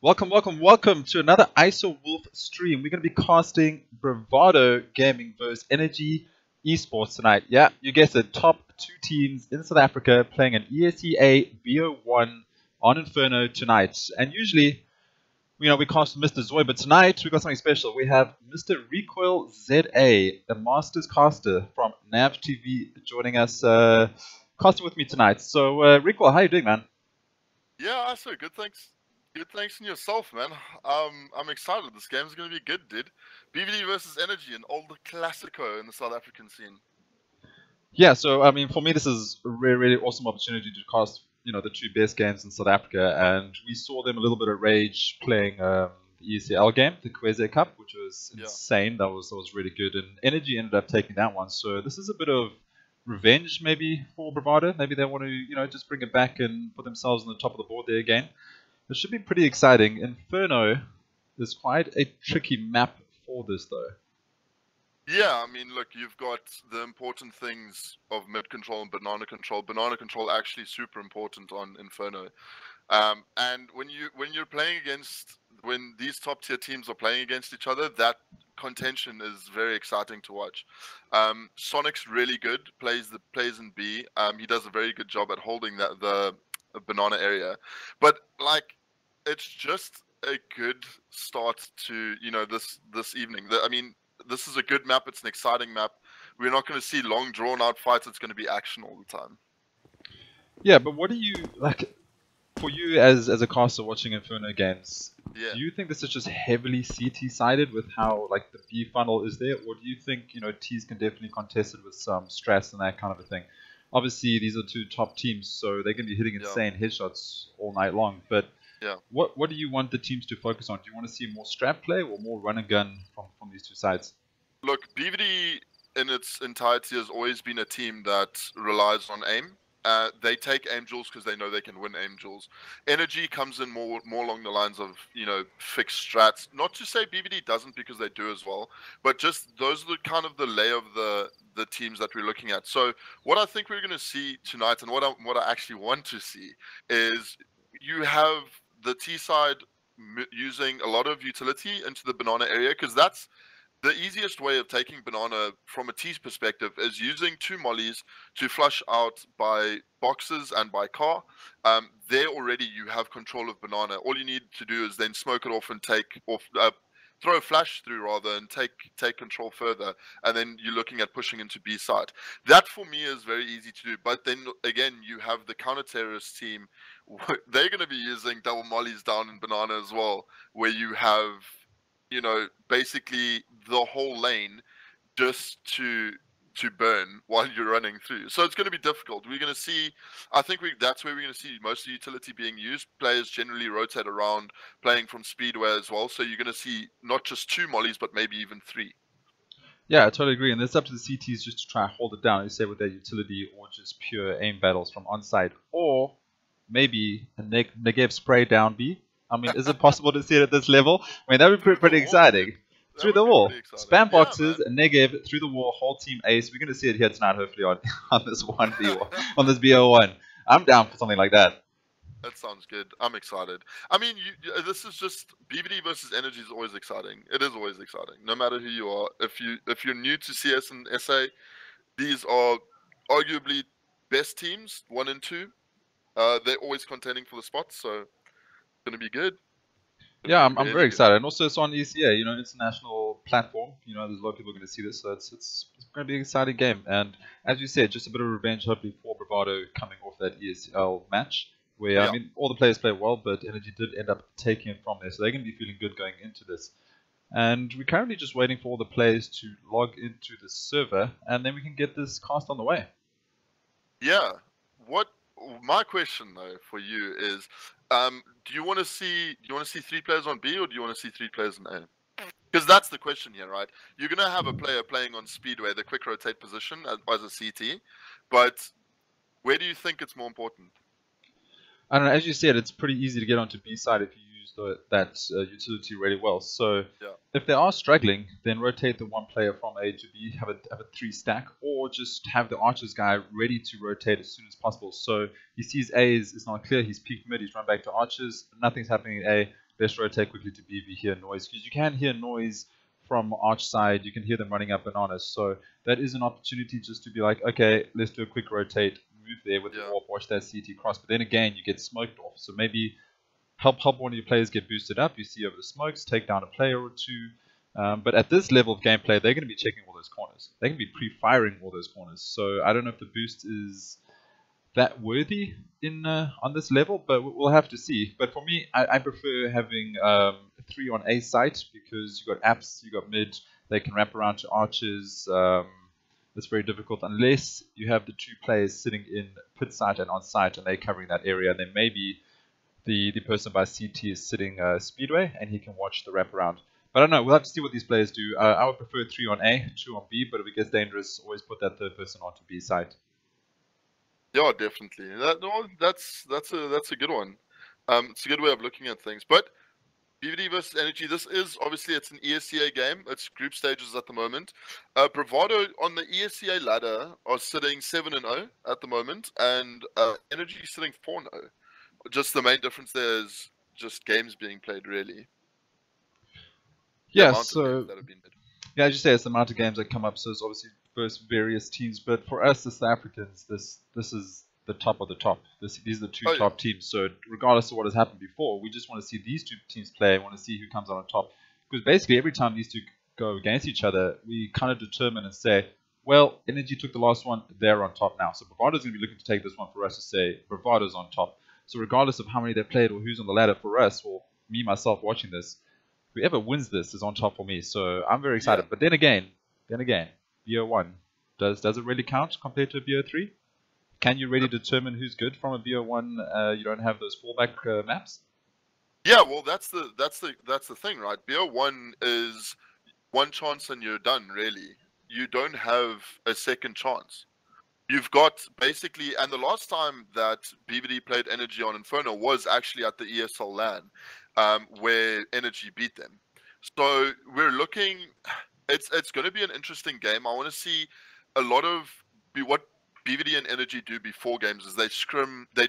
Welcome to another ISO Wolf stream. We're going to be casting Bravado Gaming versus Energy Esports tonight. Yeah, you guessed it. Top two teams in South Africa playing an ESEA BO1 on Inferno tonight. And usually, we cast Mr. Zoy, but tonight we got something special. We have Mr. Recoil ZA, the Masters caster from Nav TV, joining us, casting with me tonight. So, Recoil, how are you doing, man? Yeah, also good. Thanks. Good thanks in yourself, man. I'm excited. This game's gonna be good, dude. BVD versus Energy, an old classico in the South African scene. Yeah, so I mean, for me, this is a really, really awesome opportunity to cast, the two best games in South Africa, and we saw them a little bit of rage playing the ECL game, the Kweze Cup, which was insane. That was really good, and Energy ended up taking that one. So this is a bit of revenge, maybe for Bravado. Maybe they want to, just bring it back and put themselves on the top of the board there again. It should be pretty exciting. Inferno is quite a tricky map for this, though. Yeah, I mean, look, you've got the important things of mid control and banana control. Banana control actually super important on Inferno. And when these top tier teams are playing against each other, that contention is very exciting to watch. Sonic's really good, plays in B. He does a very good job at holding the banana area, but like it's just a good start to this evening. I mean, this is a good map. It's an exciting map. We're not going to see long drawn out fights. It's going to be action all the time. Yeah, but what do you like? For you as a caster watching Inferno games, do you think this is just heavily CT sided with how like the B funnel is there, or do you think T's can definitely contest it with some stress and that kind of a thing? Obviously, these are two top teams, so they're going to be hitting insane headshots all night long. But what do you want the teams to focus on? Do you want to see more strap play or more run and gun from these two sides? Look, BVD in its entirety has always been a team that relies on aim. They take aim duels because they know they can win aim duels. Energy comes in more along the lines of fixed strats. Not to say BVD doesn't, because they do as well, but just those are the kind of the lay of the teams that we're looking at. So what I think we're going to see tonight, and what I actually want to see, is you have the T side using a lot of utility into the banana area, because that's the easiest way of taking banana from a T's perspective is using two mollies to flush out by boxes and by car. There already you have control of banana. All you need to do is then smoke it off and throw a flash through rather, and take control further, and then you're looking at pushing into B side. That for me is very easy to do. But then again, you have the counter-terrorist team. They're going to be using double mollies down in banana as well, where you have basically the whole lane just to burn while you're running through. So it's going to be difficult. We're going to see, I think that's where we're going to see most of the utility being used. Players generally rotate around, playing from speedway as well. So you're going to see not just two mollies, but maybe even three. Yeah, I totally agree. And it's up to the CTs just to try and hold it down, you say, with their utility, or just pure aim battles from onside, or maybe a Negev spray down B. I mean, is it possible to see it at this level? I mean, that would be pretty exciting. Through the wall. Spam boxes, Negev, through the wall, whole team ace. We're going to see it here tonight, hopefully, on this 1v1, on this BO1. I'm down for something like that. That sounds good. I'm excited. I mean, this is just BVD versus Energy is always exciting. It is always exciting, no matter who you are. If you're new to CS and SA, these are arguably best teams, 1 and 2. They're always contending for the spots, so it's going to be good. Yeah, I'm very excited. And also it's on ECA, international platform. There's a lot of people going to see this, so it's going to be an exciting game. And as you said, just a bit of revenge, hopefully, for Bravado coming off that ESL match, where, I mean, all the players played well, but Energy did end up taking it from there. So they're going to be feeling good going into this. And we're currently just waiting for all the players to log into the server, and then we can get this cast on the way. Yeah. My question though for you is, do you want to see 3 players on B, or do you want to see 3 players on A? Because that's the question here, right? You're gonna have a player playing on speedway, the quick rotate position as a CT, but where do you think it's more important? I don't know. As you said, it's pretty easy to get onto B side if you use that utility really well. So if they are struggling, then rotate the one player from A to B, have a 3 stack, or just have the archers guy ready to rotate as soon as possible. So he sees A is not clear, he's peeked mid, he's run back to archers, nothing's happening in A, let's rotate quickly to BV, hear noise, because you can hear noise from Arch side, you can hear them running up bananas, so that is an opportunity just to be like, okay, let's do a quick rotate, move there with the warp, watch that CT cross, but then again, you get smoked off, so maybe help one of your players get boosted up, you see over the smokes, take down a player or two, but at this level of gameplay, they're going to be checking all those corners, they're going to be pre-firing all those corners, so I don't know if the boost is that worthy in on this level, but we'll have to see. But for me, I prefer having 3 on A site because you got apps, you got mid, they can wrap around to archers. It's very difficult unless you have the 2 players sitting in pit site and on site and they're covering that area. And then maybe the person by CT is sitting speedway and he can watch the wraparound. But I don't know, we'll have to see what these players do. I would prefer 3 on A, 2 on B, but if it gets dangerous, always put that third person onto B site. Yeah, definitely. That's a good one. It's a good way of looking at things. But BVD versus Energy, this is obviously it's an ESCA game. It's group stages at the moment. Bravado on the ESCA ladder are sitting 7-0 at the moment, and Energy sitting 4-0. Just the main difference there is just games being played, really. Yeah, so yeah, as you say, it's the amount of games that come up. So it's obviously versus various teams, but for us, the South Africans, this is the top of the top. These are the 2 top teams. So regardless of what has happened before, we just want to see these 2 teams play. We want to see who comes out on top. Because basically, every time these 2 go against each other, we kind of determine and say, well, Energy took the last one, they're on top now. So Bravado's going to be looking to take this one for us to say Bravado's on top. So regardless of how many they played or who's on the ladder for us, or me myself watching this, whoever wins this is on top for me. So I'm very excited. But then again, BO1, does it really count compared to a BO3? Can you really determine who's good from a BO1? You don't have those fallback maps. Yeah, well, that's the thing, right? BO1 is 1 chance and you're done. Really, you don't have a second chance. You've got basically, and the last time that BVD played Energy on Inferno was actually at the ESL LAN, where Energy beat them. So we're looking. It's going to be an interesting game. I want to see a lot of what BVD and Energy do before games is they scrim. They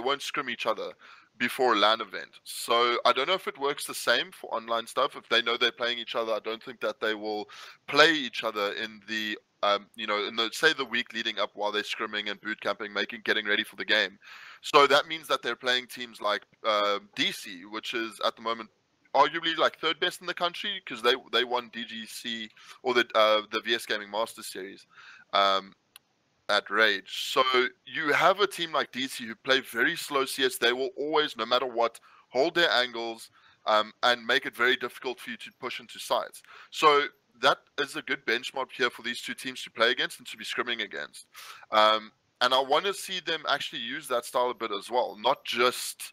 won't scrim each other before a LAN event. So I don't know if it works the same for online stuff. If they know they're playing each other, I don't think that they will play each other in the in the say the week leading up while they're scrimming and boot camping, getting ready for the game. So that means that they're playing teams like DC, which is at the moment arguably like 3rd best in the country because they won DGC or the VS Gaming Masters Series at Rage. So you have a team like DC who play very slow CS. They will always, no matter what, hold their angles and make it very difficult for you to push into sites. So that is a good benchmark here for these 2 teams to play against and to be scrimming against. And I want to see them actually use that style a bit as well, not just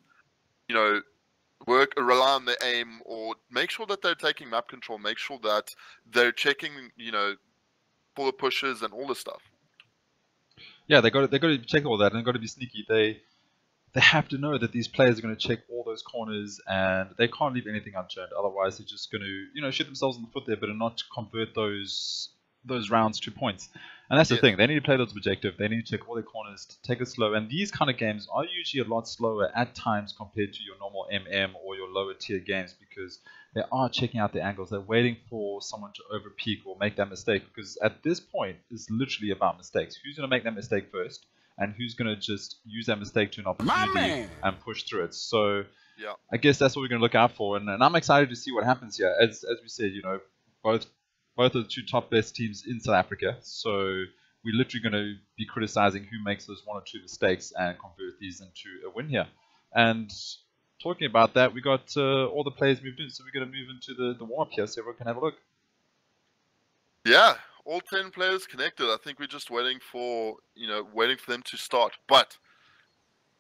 rely on the aim, or make sure that they're taking map control, make sure that they're checking, for the pushes and all the stuff. Yeah, they got to check all that, and they've got to be sneaky. They have to know that these players are going to check all those corners, and they can't leave anything unturned. Otherwise, they're just going to shoot themselves in the foot there, but not convert those rounds to points. And that's the thing. They need to play those objective. They need to check all their corners, take it slow. And these kind of games are usually a lot slower at times compared to your normal MM or your lower tier games, because they are checking out the angles. They're waiting for someone to overpeak or make that mistake, because at this point, it's literally about mistakes. Who's going to make that mistake first, and who's going to just use that mistake to an opportunity and push through it. So I guess that's what we're going to look out for. And I'm excited to see what happens here. As we said, both are the 2 top best teams in South Africa. So we're literally going to be criticizing who makes those 1 or 2 mistakes and convert these into a win here. And talking about that, we got all the players moved in, so we're going to move into the warm-up here so everyone can have a look. Yeah, all 10 players connected. I think we're just waiting for them to start. But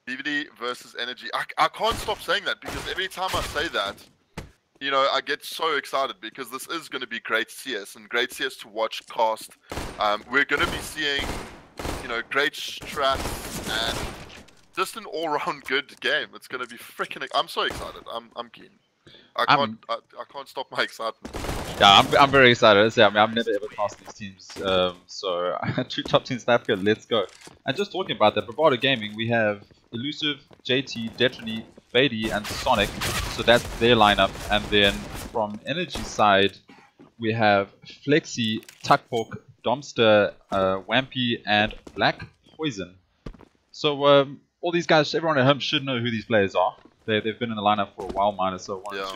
BVD versus Energy, I can't stop saying that, because every time I say that, I get so excited, because this is going to be great CS and great CS to watch cast. We're going to be seeing, great strats and just an all-round good game. It's going to be freaking. I'm so excited. I'm keen. I can't stop my excitement. Yeah, I'm very excited. I've never ever cast these teams. So 2 top teams in South Africa. Let's go. And just talking about that, Bravado Gaming, we have ELUSIVE, JT, Detrony, Fadey, and Sonic. So that's their lineup. And then from Energy side, we have flexeeee, takbok, Domsterr, Wampy, and BLacKpoisoN. So all these guys, everyone at home should know who these players are. They've been in the lineup for a while, minus one or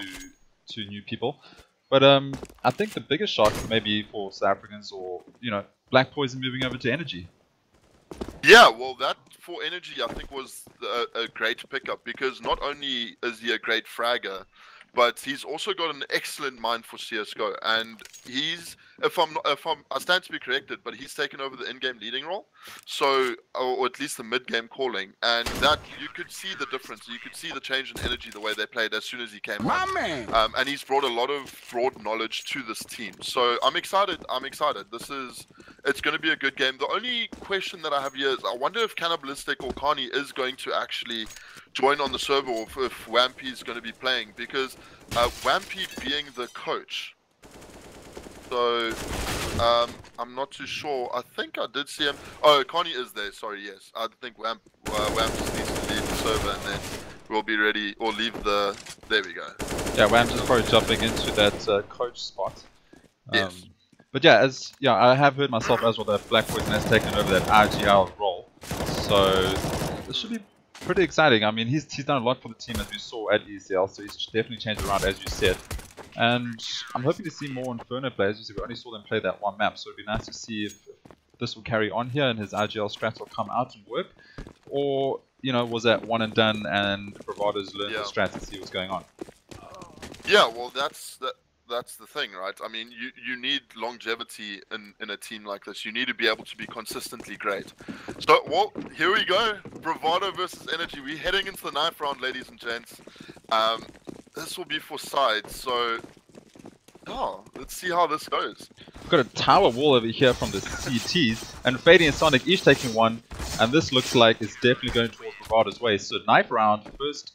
two new people. But I think the biggest shock maybe for South Africans, or BLacKpoisoN moving over to Energy. Yeah, well, that for Energy I think was a great pickup, because not only is he a great fragger, but he's also got an excellent mind for CS:GO, and he's, I stand to be corrected, but he's taken over the in-game leading role, so, or at least the mid-game calling, and that you could see the difference. You could see the change in Energy, the way they played as soon as he came on. And he's brought a lot of broad knowledge to this team. So I'm excited. It's going to be a good game. The only question that I have here is, I wonder if kaNibalistic or kaNi is going to actually join on the server, or if Wampy is going to be playing, because Wampy being the coach. So I'm not too sure. I think I did see him. Oh, kaNi is there. Sorry, yes. I think Wamp just needs to leave the server, and then we'll be ready, or leave the. There we go. Yeah, Wamp is probably jumping into that coach spot. Yes. But yeah, I have heard myself as well that BLacKpoisoN has taken over that RGL role. So this should be pretty exciting. I mean, he's done a lot for the team, as we saw at ECL, so he's definitely changed around, as you said. And I'm hoping to see more Inferno players. We only saw them play that one map, so it'd be nice to see if this will carry on here and his RGL strats will come out and work, or was that one and done and Bravado's learned the strats and see what's going on. Yeah, well, that's the thing, right? I mean, you need longevity in a team like this. You need to be able to be consistently great. So, well, here we go. Bravado versus Energy. We're heading into the 9th round, ladies and gents. This will be for sides, so let's see how this goes. We've got a tower wall over here from the CTs, and Fadey and Sonic each taking one, and this looks like it's definitely going towards Bravado's way. So knife round, first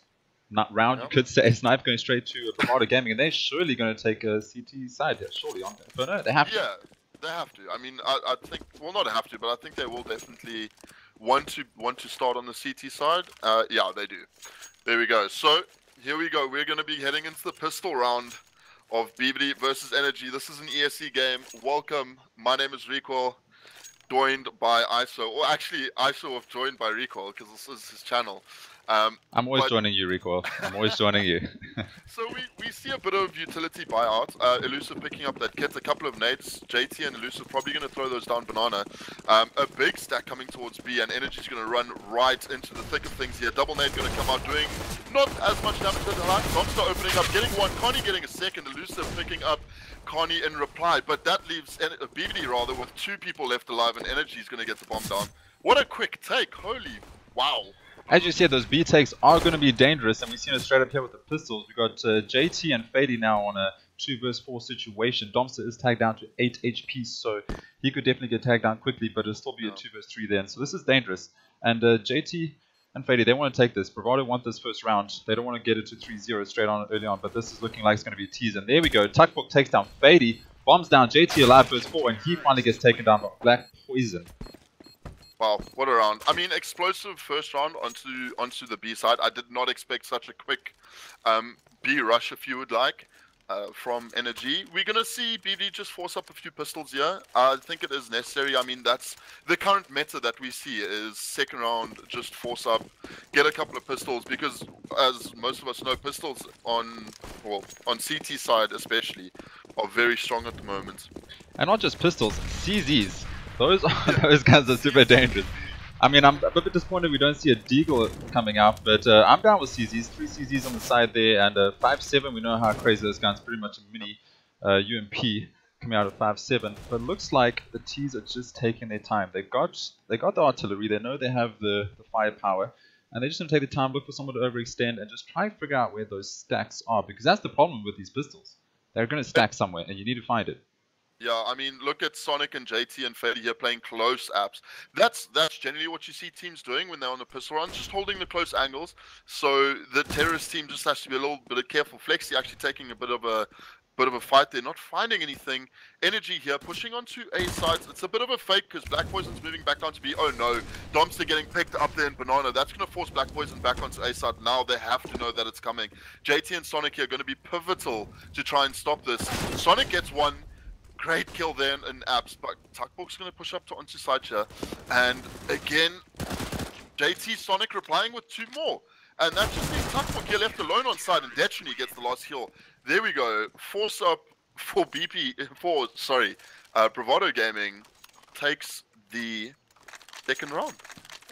round, you could say, Snipe going straight to Bravado Gaming, and they're surely going to take a CT side here, surely, on Inferno. They have to. Yeah, they have to. I mean, I think, well, not have to, but I think they will definitely want to start on the CT side. Yeah, they do. There we go. So here we go. We're going to be heading into the pistol round of BBD versus Energy. This is an ESC game. Welcome. My name is Recoil, joined by ISO. Or actually, ISO have joined by Recoil, because this is his channel. I'm always joining you, Recoil. I'm always joining you. So we see a bit of utility buyout. ELUSIVE picking up that kit, a couple of nades. JT and ELUSIVE probably going to throw those down banana. A big stack coming towards B, and Energy's going to run right into the thick of things here. Double nade going to come out, doing not as much damage as I like. Domsterr opening up, getting one. kaNi getting a second. ELUSIVE picking up kaNi in reply, but that leaves BBD rather with 2 people left alive, and Energy's going to get the bomb down. What a quick take! Holy wow! As you said, those B takes are going to be dangerous, and we've seen it straight up here with the pistols. We've got JT and Fadey now on a 2 vs 4 situation. Domsterr is tagged down to 8 HP, so he could definitely get tagged down quickly, but it'll still be a 2 vs 3 then. So this is dangerous. And JT and Fadey, they want to take this. Bravado want this first round. They don't want to get it to 3-0 straight on early on, but this is looking like it's going to be a tease. And there we go. takbok takes down Fadey, bombs down JT alive first 4, and he finally gets taken down by BLacKpoisoN. Wow, what a round. I mean, explosive first round onto the B side. I did not expect such a quick B rush, if you would like, from Energy. We're going to see BD just force up a few pistols here. I think it is necessary. I mean, that's the current meta that we see, is second round, just force up, get a couple of pistols, because as most of us know, pistols on CT side especially are very strong at the moment. And not just pistols, CZs. Those guys are super dangerous. I mean, I'm a bit disappointed we don't see a Deagle coming out, but I'm down with CZs. 3 CZs on the side there, and 5.7. We know how crazy this gun's, pretty much a mini UMP coming out of 5.7. But it looks like the T's are just taking their time. They got the artillery. They know they have the firepower, and they're just gonna take the time, look for someone to overextend, and just try and figure out where those stacks are, because that's the problem with these pistols. They're gonna stack somewhere, and you need to find it. Yeah, I mean, look at Sonic and JT and Fadey here playing close apps. That's generally what you see teams doing when they're on the pistol run, just holding the close angles. So the terrorist team just has to be a little bit careful. flexeeee actually taking a bit of a bit of a fight. They're not finding anything. Energy here, pushing onto A sides. It's a bit of a fake because BLacKpoisoN's moving back down to B. Oh no, Domsterr getting picked up there in Banana. That's going to force BLacKpoisoN back onto A side. Now they have to know that it's coming. JT and Sonic here are going to be pivotal to try and stop this. Sonic gets one. Great kill there in apps, but takbok's going to push up to onto side here. And again, JT Sonic replying with 2 more. And that just leaves takbok here left alone on side, and Detrony gets the last kill. There we go. Force up for Bravado Gaming takes the second round.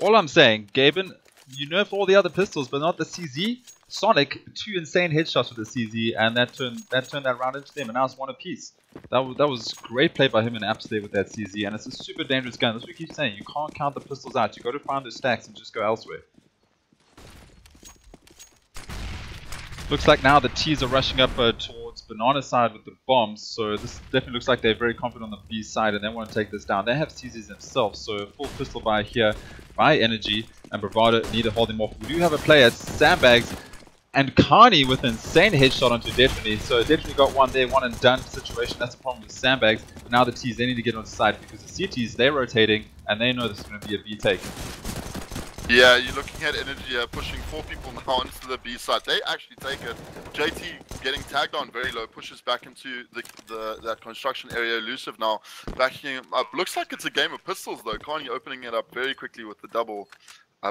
All I'm saying, Gaben, you nerfed all the other pistols, but not the CZ. Sonic, 2 insane headshots with the CZ, and that turned that round into them, and now it's 1 apiece. That was great play by him in apps there with that CZ, and it's a super dangerous gun. That's what we keep saying. You can't count the pistols out. You got to find those stacks and just go elsewhere. Looks like now the T's are rushing up towards Banana side with the bombs, so this definitely looks like they're very confident on the B side and they want to take this down. They have CZs themselves, so full pistol buy here by Energy, and Bravado need to hold him off. We do have a player at Sandbags, and kaNi with an insane headshot onto Detrony. So Detrony got one there, one and done situation. That's the problem with Sandbags. But now the T's, they need to get on the side because the CTs, they're rotating and they know this is going to be a B take. Yeah, you're looking at Energy pushing 4 people now onto the B side. They actually take it. JT getting tagged on very low, pushes back into that construction area. Elusive now backing him up. Looks like it's a game of pistols though. kaNi opening it up very quickly with the double,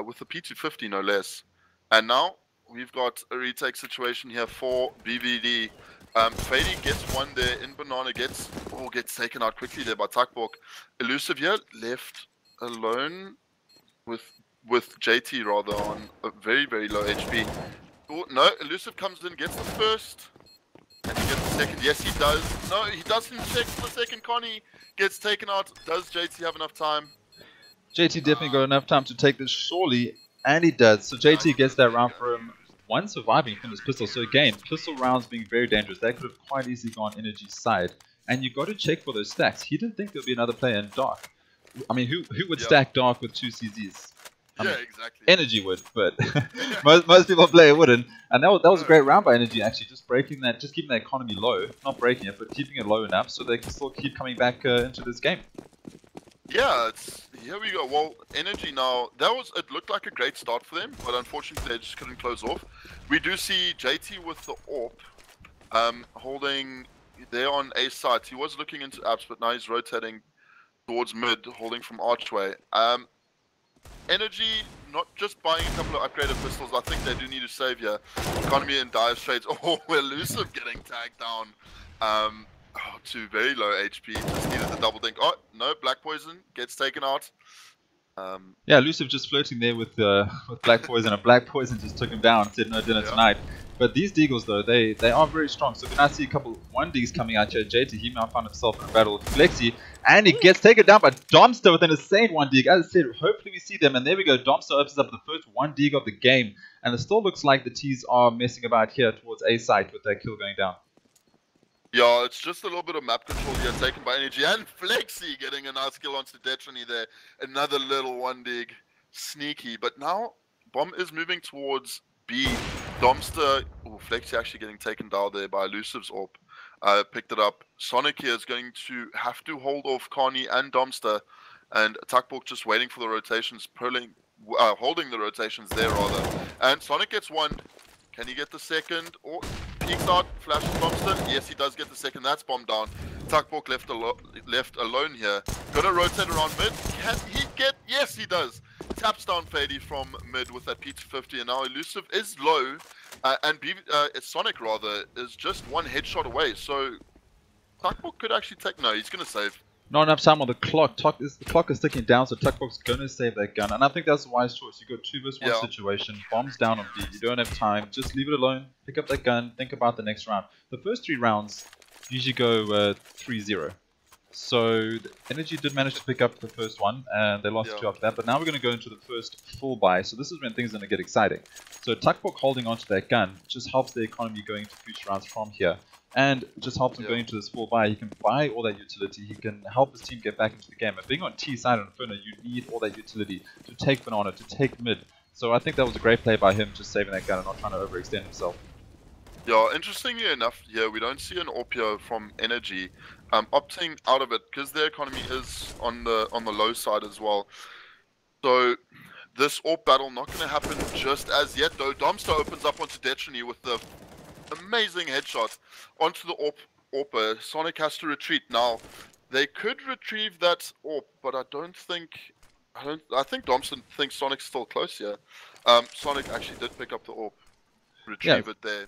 with the P250 no less. And now we've got a retake situation here for BVD. Fadey gets one there in Banana, gets taken out quickly there by takbok. Elusive here left alone with JT rather on a very, very low HP. Oh, no, Elusive comes in, gets the first, and he gets the second. Yes, he does. No, he doesn't check for the second. kaNi gets taken out. Does JT have enough time? JT definitely got enough time to take this surely, and he does. So JT gets that round for him. One surviving from his pistol. So again, pistol rounds being very dangerous. That could have quite easily gone Energy's side. And you got to check for those stacks. He didn't think there would be another player in Dark. I mean, who would stack Dark with 2 CZs? I mean, exactly. Energy would, but most people play it wouldn't. And that was a great round by Energy actually, just breaking that, just keeping the economy low, not breaking it, but keeping it low enough so they can still keep coming back into this game. Yeah, here we go. Well, Energy now, it looked like a great start for them, but unfortunately they just couldn't close off. We do see JT with the AWP, holding there on A side. He was looking into apps, but now he's rotating towards mid, holding from Archway. Energy, not just buying a couple of upgraded pistols, I think they do need to save here. Economy and dive trades. Oh, Elusive getting tagged down to very low HP. Just needed the double dink. Oh, no, BLacKpoisoN gets taken out. Yeah, Elusive just flirting there with BLacKpoisoN, and BLacKpoisoN just took him down and said no dinner tonight. But these Deagles though, they are very strong. So when I see a couple 1Ds coming out here, JT, he now found himself in a battle with flexeeee, and he gets taken down by Domsterr with an insane 1D. As I said, hopefully we see them, and there we go. Domsterr opens up the first 1D of the game, and it still looks like the T's are messing about here towards A site with that kill going down. Yeah, it's just a little bit of map control here taken by Energy, and flexeeee getting a nice kill onto Detrony there. Another little 1D, sneaky. But now Bomb is moving towards B. Domsterr, flexeeee actually getting taken down there by Elusive's AWP. Picked it up. Sonic here is going to have to hold off kaNi and Domsterr, and takbok just waiting for the rotations, holding the rotations there rather. And Sonic gets one. Can he get the second? Or peeks out, flashes Domsterr. Yes, he does get the second. That's bomb down. takbok left alone here. Gonna rotate around mid. Can he get? Yes, he does. Taps down Fadey from mid with that P250, and now Elusive is low, and Sonic rather is just one headshot away. So takbok could actually take. No, he's gonna save. Not enough time on the clock. The clock is ticking down, so takbok's gonna save that gun, and I think that's a wise choice. You got 2 vs 1 situation. Bombs down on B. You don't have time. Just leave it alone. Pick up that gun. Think about the next round. The first 3 rounds usually go 3-0. So Energy did manage to pick up the first one, and they lost 2 after that. But now we're going to go into the first full buy. So this is when things are going to get exciting. So takbok holding onto that gun just helps the economy going into future rounds from here, and just helps him going into this full buy. He can buy all that utility. He can help his team get back into the game. And being on T side on Inferno, you need all that utility to take Banana, to take mid. So I think that was a great play by him, just saving that gun and not trying to overextend himself. Yeah, interestingly enough, here we don't see an AWP here from Energy, opting out of it because their economy is on the low side as well. So this AWP battle not going to happen just as yet, though. Domsterr opens up onto Detrony with the amazing headshot onto the AWP. Sonic has to retreat now. They could retrieve that AWP, but I think Domsterr thinks Sonic's still close here. Sonic actually did pick up the AWP, retrieve it there.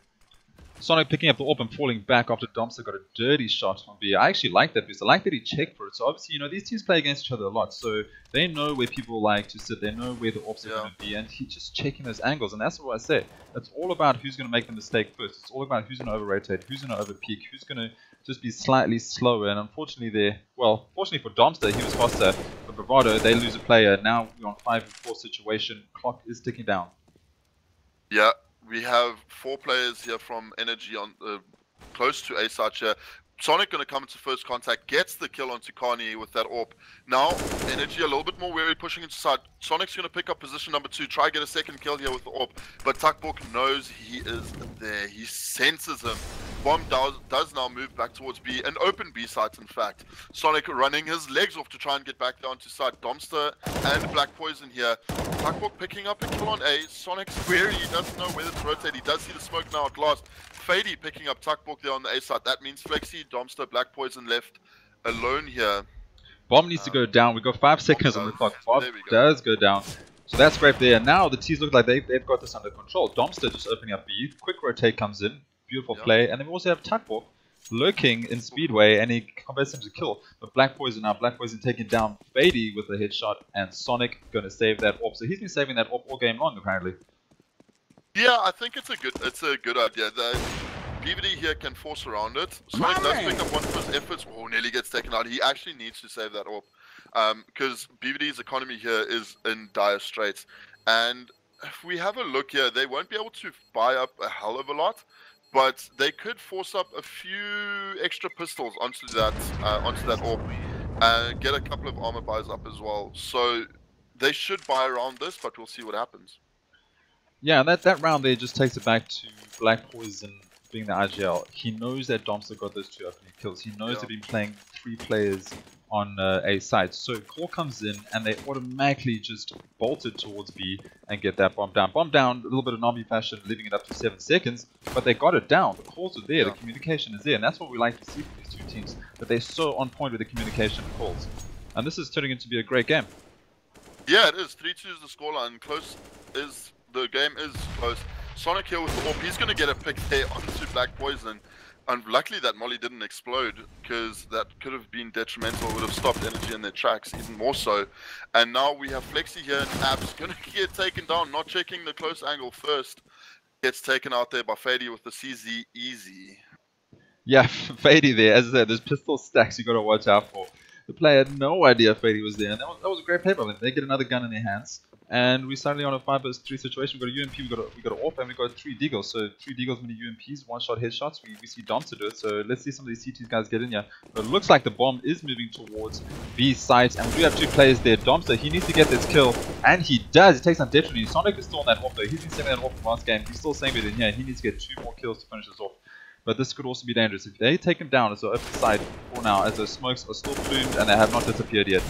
Sonic picking up the AWP and falling back after Domsterr got a dirty shot on B. I actually like that boost. I like that he checked for it. So obviously, these teams play against each other a lot. So they know where people like to sit. They know where the AWPs are going to be. And he's just checking those angles. And that's what I say. It's all about who's going to make the mistake first. It's all about who's going to over-rotate, who's going to over-peak, who's going to just be slightly slower. And unfortunately fortunately for Domsterr, he was faster. For Bravado, they lose a player. Now we're on 5-4 situation. Clock is ticking down. Yeah. We have 4 players here from Energy on close to A side here. Sonic going to come into first contact, gets the kill onto kaNi with that AWP. Now, Energy a little bit more wary, pushing into side. Sonic's going to pick up position number 2, try get a second kill here with the AWP. But takbok knows he is there. He senses him. Bomb does now move back towards B, an open B site in fact. Sonic running his legs off to try and get back down to side. Domsterr and BLacKpoisoN here. takbok picking up a kill on A. Sonic's wary, he doesn't know whether to rotate. He does see the smoke now at last. Fadey picking up takbok there on the A side. That means flexeeee, Domsterr, BLacKpoisoN left alone here. Bomb needs to go down. We've got 5 seconds on the clock. Bomb does go down. So that's great there. Now the T's look like they've got this under control. Domsterr just opening up B. Quick rotate comes in. Beautiful play. And then we also have takbok lurking in Speedway, and he converts him to kill. But BLacKpoisoN now. BLacKpoisoN taking down Fadey with a headshot, and Sonic going to save that AWP. So he's been saving that AWP all game long, apparently. Yeah, I think it's a good idea. The BVD here can force around it. Sonic does pick up one of his efforts. Oh, nearly gets taken out. He actually needs to save that AWP because BVD's economy here is in dire straits. And if we have a look here, they won't be able to buy up a hell of a lot, but they could force up a few extra pistols onto that AWP and get a couple of armor buys up as well. So they should buy around this, but we'll see what happens. Yeah, that round there just takes it back to BLacKpoisoN being the IGL. He knows that Domsterr got those 2 opening kills. He knows they've been playing 3 players on A side. So call comes in and they automatically just bolted towards B and get that bomb down. Bomb down, a little bit of Nami fashion, leaving it up to 7 seconds, but they got it down. The calls are there, the communication is there, and that's what we like to see from these 2 teams, that they're so on point with the communication calls. And this is turning into be a great game. Yeah, it is. 3-2 is the scoreline. The game is close. Sonic here with the AWP, he's going to get a pick there onto BLacKpoisoN. And luckily that molly didn't explode, because that could have been detrimental, would have stopped Energy in their tracks, even more so. And now we have flexeeee here, and Abs going to get taken down, not checking the close angle first. Gets taken out there by Fadey with the CZ easy. Yeah, Fadey there. As I said, there's pistol stacks you got to watch out for. The player had no idea Fadey was there, and that was a great play by them. They get another gun in their hands, and we're suddenly on a 5-3 situation. We've got a UMP, we got an AWP, and we've got 3 deagles. So 3 deagles, many UMPs, 1-shot headshots. We see Domsterr do it, so let's see some of these CTs guys get in here. But it looks like the bomb is moving towards B site, and we do have 2 players there. Domsterr, he needs to get this kill, and he does. He takes on Detrony. Sonic is still on that AWP though. He's been saving that AWP from last game. He's still saving it in here. He needs to get 2 more kills to finish this off. But this could also be dangerous. If they take him down as an open side for now, as those smokes are still plumed and they have not disappeared yet.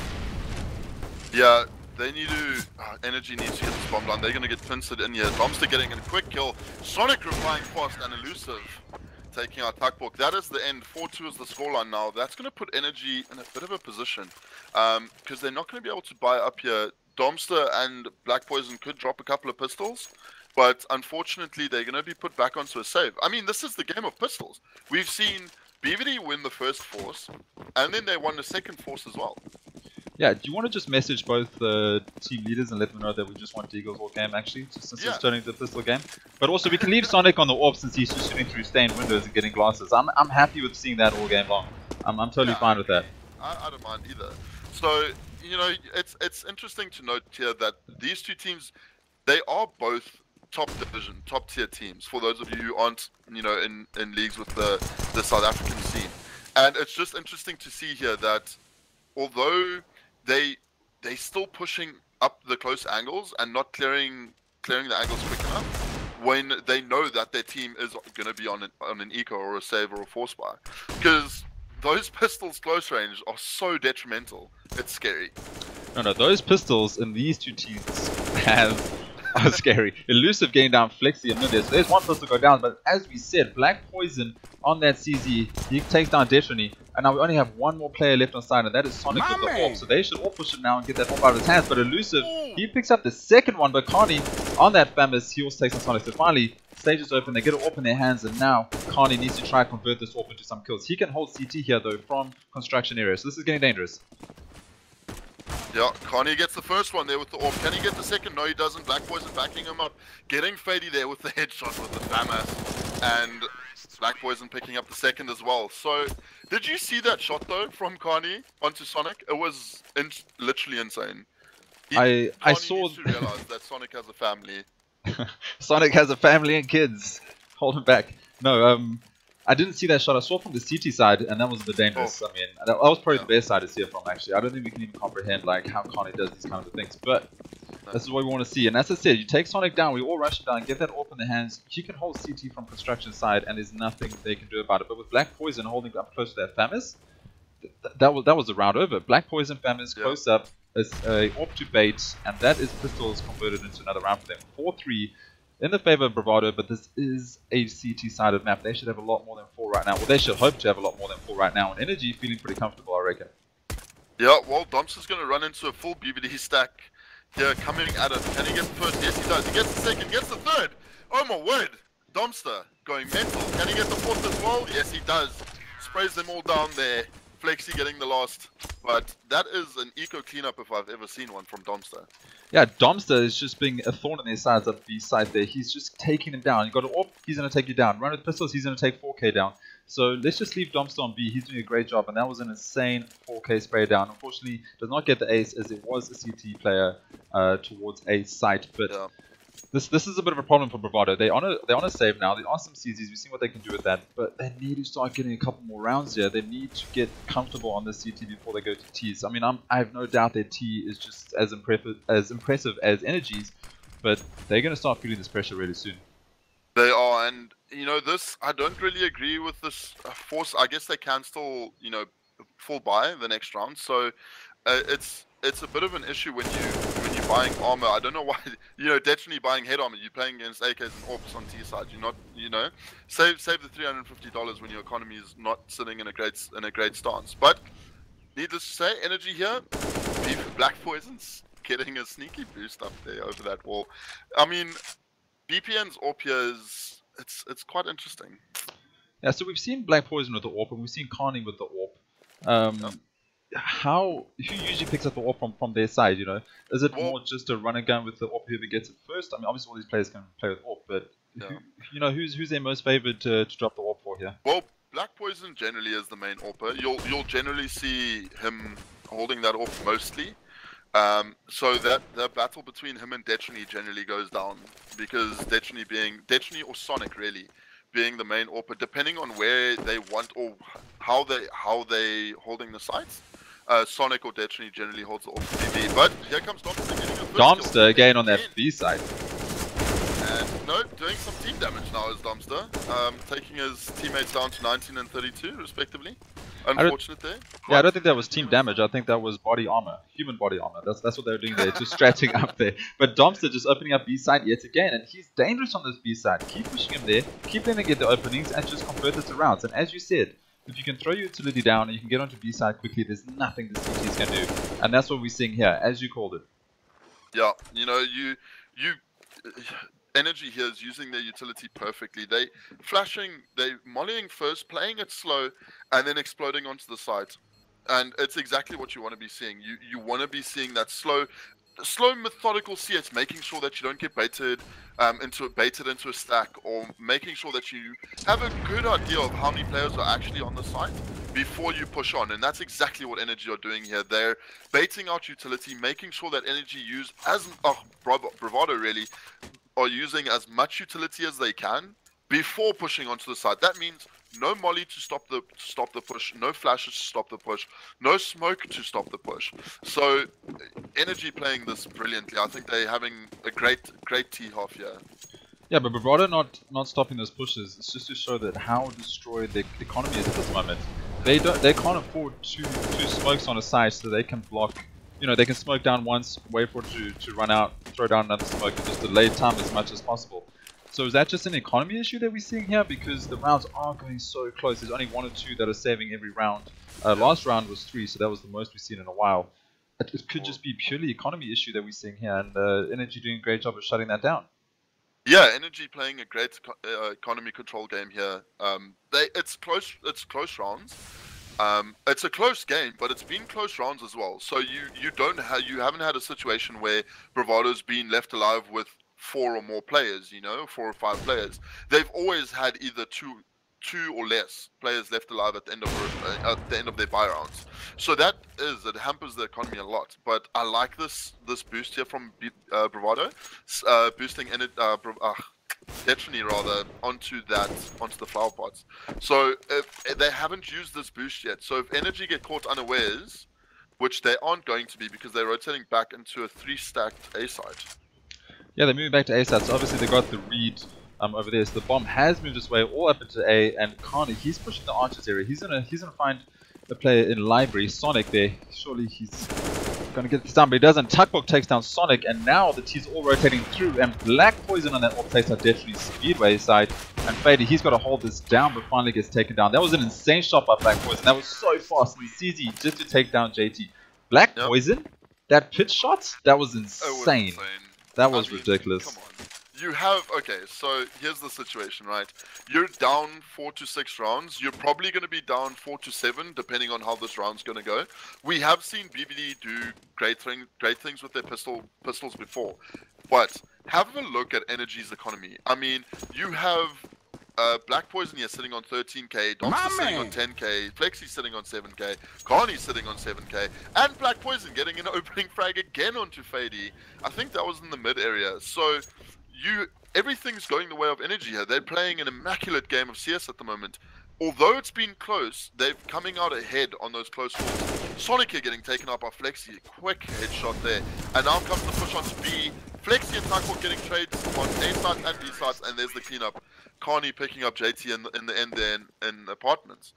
Yeah, they need to... Energy needs to get this bomb down. They're going to get pincered in here. Domsterr getting a quick kill. Sonic replying fast and ELUSIVE taking out takbok. That is the end. 4-2 is the scoreline now. That's going to put Energy in a bit of a position, because they're not going to be able to buy up here. Domsterr and BLacKpoisoN could drop a couple of pistols, but unfortunately they're going to be put back onto a save. I mean, this is the game of pistols. We've seen BVD win the first force, and then they won the second force as well. Yeah, do you want to just message both team leaders and let them know that we just want Deagles all game, actually, just since it's turning to a pistol game? But also, we can leave Sonic on the AWP since he's just shooting through stained windows and getting glasses. I'm happy with seeing that all game long. I'm totally fine with that. I don't mind either. So, you know, it's interesting to note here that these 2 teams, they are both top division, top tier teams, for those of you who aren't, you know, in leagues with the South African scene. And it's just interesting to see here that although they still pushing up the close angles and not clearing the angles quick enough, when they know that their team is going to be on an eco or a save or a force buy, because those pistols close range are so detrimental. It's scary. No, those pistols in these two teams are scary. Elusive getting down flexeeee and Nunes. So there's one pistol go down, but as we said, BLacKpoisoN on that CZ, he takes down Detrony, and now we only have one more player left on side, and that is Sonic with the AWP. So they should all push it now and get that AWP out of his hands. But Elusive, he picks up the second one, but kaNi on that famous, he also takes on Sonic. So finally, stage is open, they get an AWP in their hands, and now kaNi needs to try and convert this AWP into some kills. He can hold CT here though from construction area, so this is getting dangerous. Yeah, kaNi gets the first one there with the AWP. Can he get the second? No, he doesn't. BLacKpoisoN backing him up. Getting Fadey there with the headshot with the FAMAS. And BLacKpoisoN picking up the second as well. So, did you see that shot though from kaNi onto Sonic? It was literally insane. I saw... needs to realize that Sonic has a family. Sonic has a family and kids. Hold him back. No, I didn't see that shot. I saw from the CT side, and that was a bit dangerous. I mean, that was probably the best side to see it from, actually. I don't think we can even comprehend like how kaNi does these kinds of things, but this is what we want to see. And as I said, you take Sonic down, we all rush him down, get that AWP in the hands. He can hold CT from construction side, and there's nothing they can do about it. But with BLacKpoisoN holding up close to that FAMAS, that was the round over. BLacKpoisoN FAMAS close up is a AWP to bait, and that is pistols converted into another round for them. 4-3. In the favor of Bravado, but this is a CT-sided map. They should have a lot more than 4 right now. Well, they should hope to have a lot more than 4 right now. And Energy feeling pretty comfortable, I reckon. Yeah, well, Domster's going to run into a full BBD stack here coming at him. Can he get the first? Yes, he does. He gets the second, gets the third. Oh my word. Domsterr going mental. Can he get the fourth as well? Yes, he does. Sprays them all down there. flexeeee getting the last. But that is an eco cleanup if I've ever seen one from Domsterr. Yeah, Domsterr is just being a thorn in their sides at the side there. He's just taking them down. You got an AWP, he's going to take you down. Run with pistols, he's going to take 4K down. So let's just leave Domsterr on B. He's doing a great job, and that was an insane 4K spray down. Unfortunately, does not get the ace as it was a CT player towards a site. But yeah. This is a bit of a problem for Bravado. They're on a save now. There are some CZs. We've seen what they can do with that. But they need to start getting a couple more rounds here. They need to get comfortable on the CT before they go to Ts. I mean, I have no doubt their T is just as impressive as Energy's. But they're going to start feeling this pressure really soon. They are, and you know, this, I don't really agree with this force. I guess they can still, you know, fall by the next round. So it's a bit of an issue when you're buying armor. I don't know why, you know, Detrony buying head armor. You're playing against AKs and AWPs on T side. You're not, you know, save the $350 when your economy is not sitting in a great stance. But needless to say, Energy here, BLacKpoison's getting a sneaky boost up there over that wall. I mean, BPN's AWP here is, it's quite interesting. Yeah, so we've seen BLacKpoisoN with the AWP, and we've seen kaNi with the AWP. Who usually picks up the AWP from their side, you know? Is it more just a run and gun with the AWP whoever gets it first? I mean, obviously all these players can play with AWP, but you know, who's their most favored to drop the AWP for here? Well, BLacKpoisoN generally is the main AWPer. You'll generally see him holding that AWP mostly. So that the battle between him and Detrony generally goes down, because Detrony or Sonic really being the main AWPer, depending on where they want or how they holding the sites. Sonic or Detrony generally holds the AWP BB, but here comes Domsterr getting a first Domsterr again on that B side. And no, doing some team damage now is Domsterr, taking his teammates down to 19 and 32 respectively. Unfortunate there. Yeah, I don't think that was team damage. I think that was body armor, human body armor. That's what they were doing there, just stretching up there. But Domsterr just opening up B side yet again, and he's dangerous on this B side. Keep pushing him there, keep letting him get the openings, and just convert it to rounds. And as you said, if you can throw your utility down and you can get onto B side quickly, there's nothing the CTs can do. And that's what we're seeing here, as you called it. Yeah, you know, Energy here is using their utility perfectly. They mollying first, playing it slow, and then exploding onto the site. And it's exactly what you want to be seeing. You want to be seeing that slow methodical CS, making sure that you don't get baited into a stack, or making sure that you have a good idea of how many players are actually on the site before you push on. And that's exactly what Energy are doing here. They're baiting out utility, making sure that Energy use Bravado really are using as much utility as they can before pushing onto the side. That means no molly to stop the push, no flashes to stop the push, no smoke to stop the push. So Energy playing this brilliantly. I think they're having a great T half here. Yeah, but Bravado not stopping those pushes. It's just to show that how destroyed the economy is at this moment. They can't afford two smokes on a side so they can block. You know, they can smoke down once, wait for it to run out, throw down another smoke, and just delay time as much as possible. So is that just an economy issue that we're seeing here? Because the rounds are going so close. There's only 1 or 2 that are saving every round. Last round was 3, so that was the most we've seen in a while. It could just be purely economy issue that we're seeing here, and Energy doing a great job of shutting that down. Yeah, Energy playing a great economy control game here. It's close rounds. It's a close game, but it's been close rounds as well. So you haven't had a situation where Bravado's been left alive with 4 or more players, 4 or 5 players. They've always had either two or less players left alive at the end of their buy rounds. So it hampers the economy a lot. But I like this boost here from Bravado, boosting Detrony rather onto the flower pots. So if they haven't used this boost yet. So if Energy get caught unawares, which they aren't going to be because they're rotating back into a 3-stacked A side. Yeah, they're moving back to A side, so obviously they got the read over there. So the bomb has moved its way all up into A, and kaNi, he's pushing the archers area. He's gonna find a player in library, Sonic there. Surely he's gonna get this down, but he doesn't. takbok takes down Sonic, and now the T's all rotating through, and BLacKpoisoN on that all takes out Detrony's Speedway side. And Fadey, he's got to hold this down, but finally gets taken down. That was an insane shot by BLacKpoisoN. That was so fast and easy just to take down JT. BLacKpoisoN, that pitch shot, that was insane. That was ridiculous. Come on. Okay, so here's the situation, right? You're down 4 to 6 rounds. You're probably going to be down 4 to 7, depending on how this round's going to go. We have seen BBD do great things with their pistols before. But have a look at Energy's economy. I mean, you have BLacKpoisoN here sitting on 13k, Domsterr sitting on 10k, flexeeee sitting on 7k, kaNi sitting on 7k, and BLacKpoisoN getting an opening frag again onto Fadey. I think that was in the mid area. So everything's going the way of Energy here. They're playing an immaculate game of CS at the moment. Although it's been close, they're coming out ahead on those close calls. Sonic here getting taken out by flexeeee, quick headshot there. And now comes the push onto B. flexeeee and takbok getting trades on A side and B sides, and there's the cleanup. kaNi picking up JT in the end there in apartments.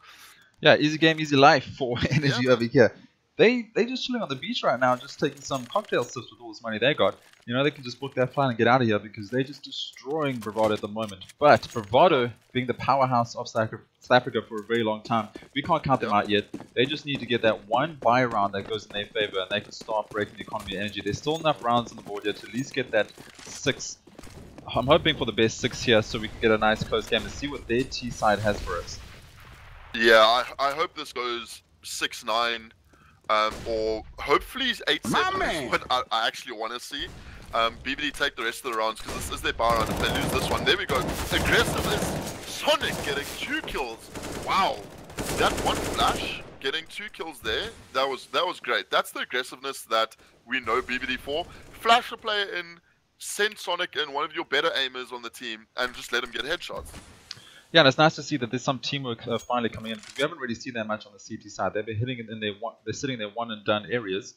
Yeah, easy game, easy life for Energy over here. They just chilling on the beach right now, just taking some cocktail sips with all this money they got. They can just book that flight and get out of here because they're just destroying Bravado at the moment. But Bravado, being the powerhouse of South Africa for a very long time, we can't count them out yet. They just need to get that one buy round that goes in their favor, and they can start breaking the economy of Energy. There's still enough rounds on the board here to at least get that 6. I'm hoping for the best 6 here so we can get a nice close game and see what their T side has for us. Yeah, I hope this goes 6-9. Or hopefully 8-7 is what I actually want to see. BBD take the rest of the rounds because this is their bar round. If they lose this one, there we go. Aggressive is Sonic getting 2 kills. Wow, that one flash getting 2 kills there. That was great. That's the aggressiveness that we know BBD for. Flash a player in, send Sonic in, one of your better aimers on the team, and just let him get headshots. Yeah, and it's nice to see that there's some teamwork finally coming in because we haven't really seen that much on the CT side. They've been hitting it in they're sitting in their one and done areas,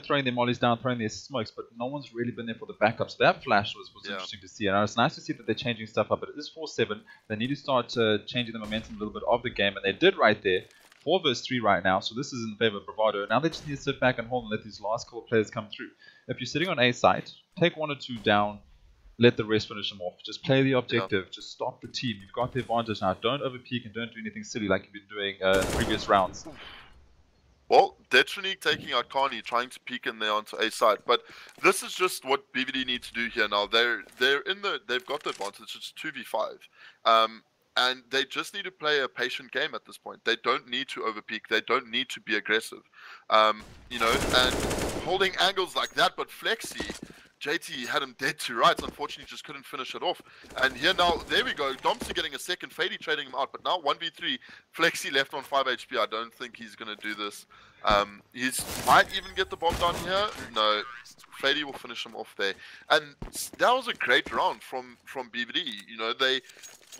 throwing their mollies down, throwing their smokes, but no one's really been there for the backup. So that flash was interesting to see, and it's nice to see that they're changing stuff up. But it is 4-7. They need to start changing the momentum a little bit of the game, and they did right there. 4 versus 3 right now, so this is in favor of Bravado. Now they just need to sit back and hold and let these last couple of players come through. If you're sitting on A side, take 1 or 2 down. Let the rest finish them off. Just play the objective. Just stop the team. You've got the advantage now. Don't overpeak and don't do anything silly like you've been doing in previous rounds. Well, Detrony taking out kaNi, trying to peek in there onto A side, but this is just what BBD need to do here now. They've got the advantage. It's 2v5, and they just need to play a patient game at this point. They don't need to overpeak. They don't need to be aggressive, and holding angles like that. But flexeeee. JT had him dead to rights, unfortunately just couldn't finish it off. And here now, there we go, Domsterr getting a second, Fadey trading him out, but now 1v3, flexeeee left on 5 HP, I don't think he's going to do this. He might even get the bomb down here, no, Fadey will finish him off there. And that was a great round from BBD,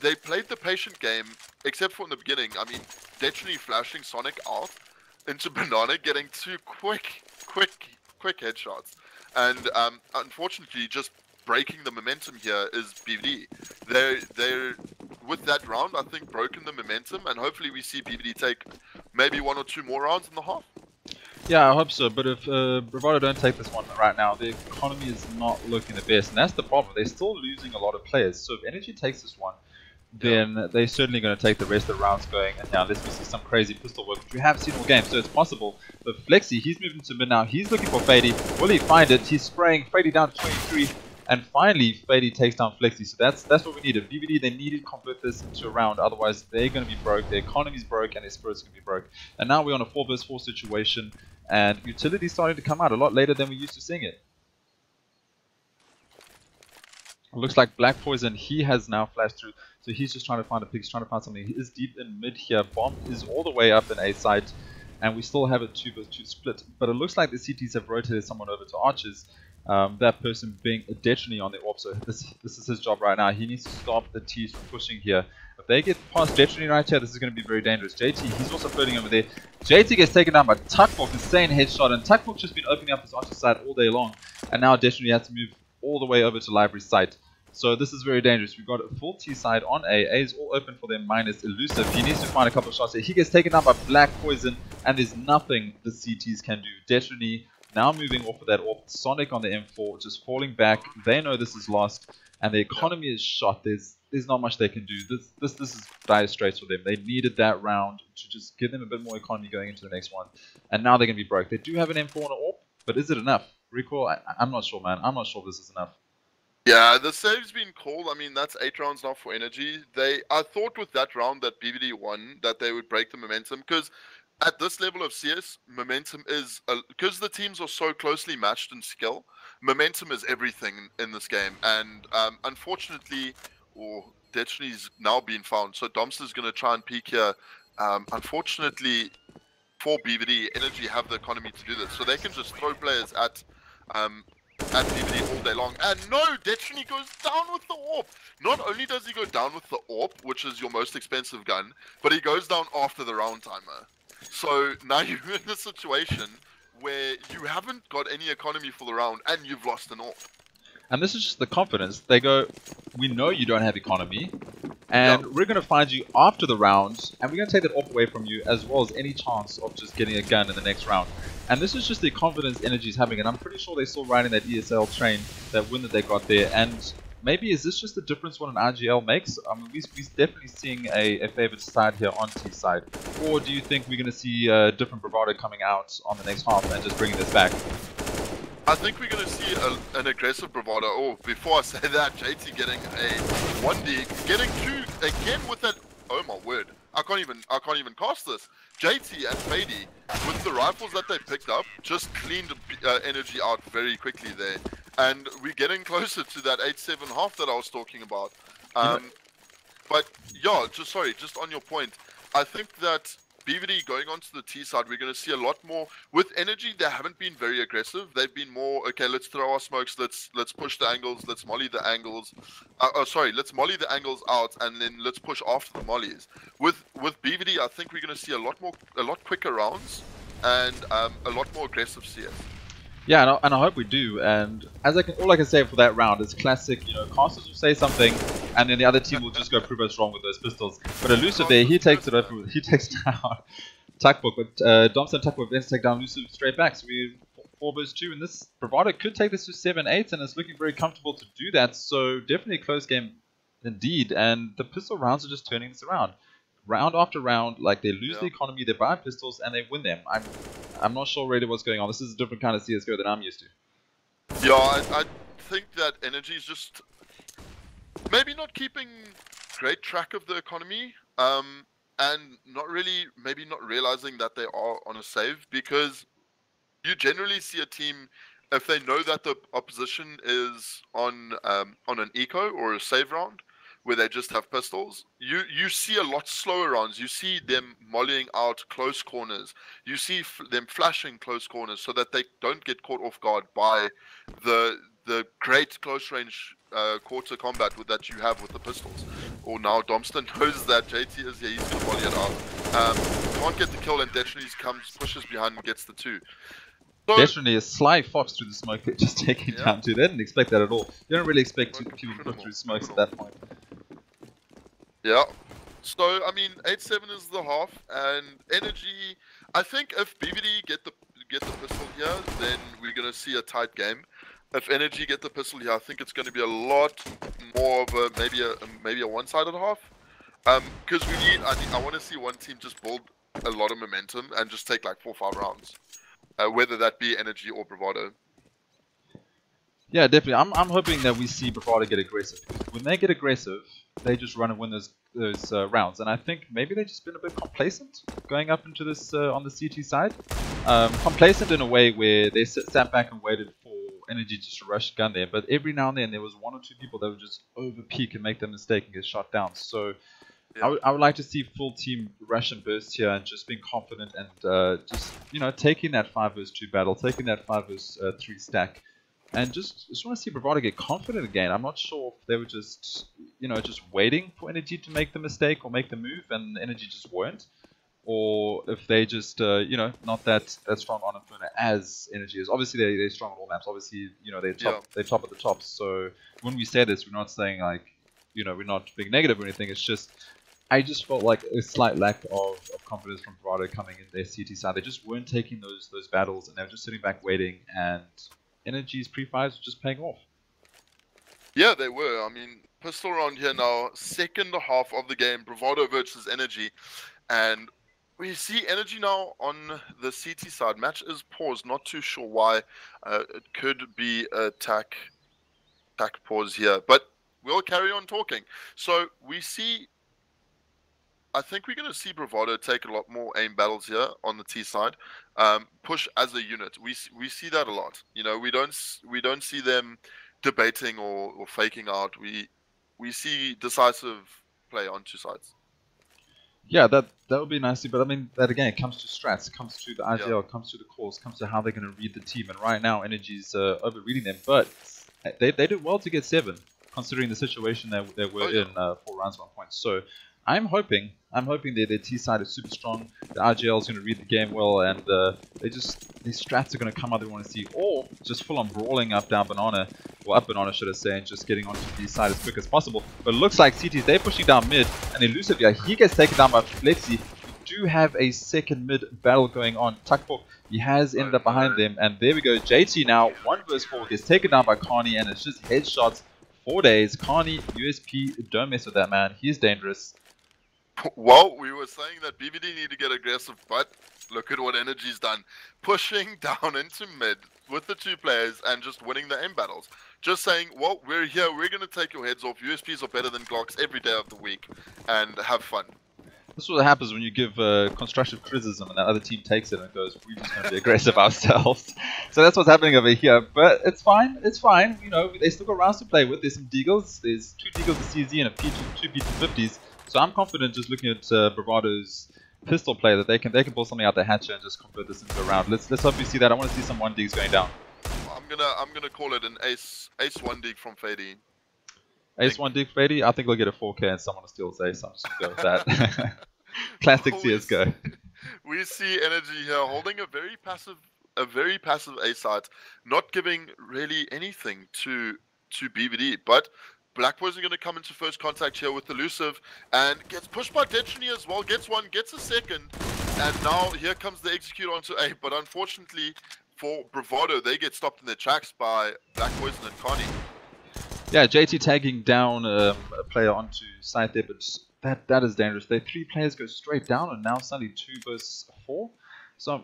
they played the patient game, except for in the beginning. I mean, Detrony flashing Sonic out into Banana, getting 2 quick headshots. And unfortunately, just breaking the momentum here is BVD. They're with that round, I think, broken the momentum, and hopefully we see BVD take maybe 1 or 2 more rounds in the half. Yeah, I hope so, but if Bravado don't take this one right now, the economy is not looking the best, and that's the problem. They're still losing a lot of players, so if Energy takes this one, then they're certainly going to take the rest of the rounds going, and now let's see some crazy pistol work, which we have seen all game, so it's possible. But flexeeee, he's moving to mid now, he's looking for Fadey. Will he find it? He's spraying Fadey down to 23, and finally Fadey takes down flexeeee, so that's what we needed. BVD, they needed to convert this into a round, otherwise they're going to be broke, their economy's broke, and their spirits going to be broke. And now we're on a 4 vs 4 situation, and utility's starting to come out a lot later than we used to seeing it. It looks like BLacKpoisoN, he has now flashed through, so he's just trying to find a pick, he's trying to find something. He is deep in mid here, bomb is all the way up in A side, and we still have a 2 vs 2 split. But it looks like the CTs have rotated someone over to archers, that person being a Detrony on the AWP, so this is his job right now. He needs to stop the T's from pushing here. If they get past Detrony right here, this is going to be very dangerous. JT, he's also floating over there. JT gets taken down by takbok, insane headshot, and takbok just been opening up his archer side all day long, and now Detrony has to move all the way over to library site. So this is very dangerous. We've got a full T side on A. A is all open for them minus ELUSIVE. He needs to find a couple of shots here. He gets taken down by BLacKpoisoN, and there's nothing the CTs can do. Detrony now moving off of that AWP. Sonic on the M4 just falling back. They know this is lost, and the economy is shot. There's not much they can do. This is dire straits for them. They needed that round to just give them a bit more economy going into the next one, and now they're going to be broke. They do have an M4 on an AWP, but is it enough? Recall, I'm not sure, man. I'm not sure this is enough. Yeah, the save's been called. I mean, that's 8 rounds now for Energy. I thought with that round that BVD won, that they would break the momentum, because at this level of CS, momentum is, because the teams are so closely matched in skill, momentum is everything in this game. And unfortunately, Detrony's now been found, so Domster's going to try and peek here. Unfortunately, for BVD, Energy have the economy to do this, so they can just throw players at BVD all day long. And no, Detrony goes down with the AWP. Not only does he go down with the AWP, which is your most expensive gun, but he goes down after the round timer. So now you're in a situation where you haven't got any economy for the round and you've lost an AWP. And this is just the confidence. They go, we know you don't have economy, and we're going to find you after the round, and we're going to take that AWP away from you, as well as any chance of just getting a gun in the next round. And this is just the confidence Energy's having, and I'm pretty sure they're still riding that ESL train, that win that they got there. And maybe is this just the difference what an RGL makes? I mean, we're definitely seeing a favored side here on T side. Or do you think we're going to see a different Bravado coming out on the next half and just bringing this back? I think we're going to see an aggressive Bravado. Oh, before I say that, JT getting a 1D, getting 2 again with that. Oh my word! I can't even cast this. JT and Fadey, with the rifles that they picked up, just cleaned Energy out very quickly there, and we're getting closer to that 8-7 half that I was talking about. But yeah, just on your point, I think that BVD going onto the T side, we're going to see a lot more. With Energy, they haven't been very aggressive. They've been more, okay, let's throw our smokes, let's push the angles, let's molly the angles. Let's molly the angles out, and then let's push after the mollies. With BVD, I think we're going to see a lot quicker rounds, and a lot more aggressive CS. Yeah, and I hope we do. And all I can say for that round is classic. You know, casters will say something, and then the other team will just go prove us wrong with those pistols. But ELUSIVE there, he takes it over. He takes down takbok, but Domsterr and takbok then take down ELUSIVE straight back. So we're 4 vs 2, and this Bravado could take this to 7-8, and it's looking very comfortable to do that. So definitely a close game indeed. And the pistol rounds are just turning this around. Round after round, like they lose the economy, they buy pistols, and they win them. I'm not sure really what's going on. This is a different kind of CSGO that I'm used to. Yeah, I think that Energy is just maybe not keeping great track of the economy, and maybe not realizing that they are on a save, because you generally see a team, if they know that the opposition is on an eco or a save round, where they just have pistols, you see a lot slower rounds. You see them mollying out close corners. You see them flashing close corners so that they don't get caught off guard by the great close range quarter combat that you have with the pistols. Or now Domsterr knows that JT is here. He's going to molly it out. Can't get the kill, and Detrony pushes behind and gets the 2. So, Detrony is sly fox through the smoke, just taking down two. They didn't expect that at all. You don't really expect people to put through smokes at that point. Yeah. So, I mean, 8-7 is the half, and Energy, I think if BVD get the pistol here, then we're going to see a tight game. If Energy get the pistol here, I think it's going to be a lot more of a, maybe a one-sided half. Because I want to see one team just build a lot of momentum and just take like 4 or 5 rounds. Whether that be Energy or Bravado. Yeah, definitely. I'm hoping that we see Bravado get aggressive. When they get aggressive, they just run and win those rounds. And I think maybe they've just been a bit complacent going up into this on the CT side. Complacent in a way where they sat back and waited for Energy just to rush gun there. But every now and then there was 1 or 2 people that would just over peak and make the mistake and get shot down. So yeah. I would like to see full team rush and burst here and just being confident and just taking that 5 vs 2 battle, taking that 5 vs 3 stack. And just want to see Bravado get confident again. I'm not sure if they were just waiting for Energy to make the mistake or make the move, and Energy just weren't, or if they just not that strong on Inferno as Energy is. Obviously they're strong on all maps. Obviously they're top at the top. So when we say this, we're not saying like we're not being negative or anything. It's just I just felt like a slight lack of confidence from Bravado coming in their CT side. They just weren't taking those battles, and they were just sitting back waiting, and Energy's pre-fires were just paying off. Yeah, they were. I mean, pistol round here now, second half of the game, Bravado versus Energy. And we see Energy now on the CT side. Match is paused, not too sure why. It could be a tack pause here. But we'll carry on talking. So we see, I think we're going to see Bravado take a lot more aim battles here on the T side. Push as a unit. We see that a lot. We don't see them debating or faking out. We see decisive play on 2 sides. Yeah, that would be nice. But I mean, that again, it comes to strats, it comes to the IGL, it comes to the calls, it comes to how they're going to read the team. And right now, Energy's over reading them, but they did well to get 7, considering the situation they were in 4 rounds 1 point. So I'm hoping their T side is super strong. The RGL is going to read the game well, and these strats are going to come out they want to see, or just full on brawling up banana, should I say, and just getting onto the side as quick as possible. But it looks like CTs, they're pushing down mid, and ELUSIVE, yeah, he gets taken down by flexeeee. We do have a second mid battle going on. takbok, he has ended up behind them, and there we go. JT now 1 vs 4 gets taken down by kaNi, and it's just headshots 4 days. kaNi, USP, don't mess with that man. He's dangerous. Well, we were saying that BVD need to get aggressive, but look at what Energy's done. Pushing down into mid with the 2 players and just winning the aim battles. Just saying, well, we're here, we're going to take your heads off. USPs are better than Glocks every day of the week, and have fun. This is what happens when you give constructive criticism and that other team takes it and goes, we're just going to be aggressive ourselves. So that's what's happening over here. But it's fine. It's fine. They still got rounds to play with. There's some deagles. There's 2 deagles to CZ and a 2 P250s. So I'm confident just looking at Bravado's pistol play that they can pull something out the hatcher and just convert this into a round. Let's hope we see that. I want to see some 1Ds going down. I'm gonna call it an ace 1D from Fadey. Ace 1D Fadey? I think we'll get a 4K and someone will steal ace. I'm just gonna go with that. Classic CS:GO. We see Energy here holding a very passive A site, not giving really anything to BVD, but BLacKpoisoN going to come into first contact here with ELUSIVE and gets pushed by Detrony as well, gets 1, gets a second, and now here comes the execute onto A, but unfortunately for Bravado, they get stopped in their tracks by BLacKpoisoN and kaNi. Yeah, JT tagging down a player onto site there, but that is dangerous. Their 3 players go straight down, and now suddenly 2 vs 4. So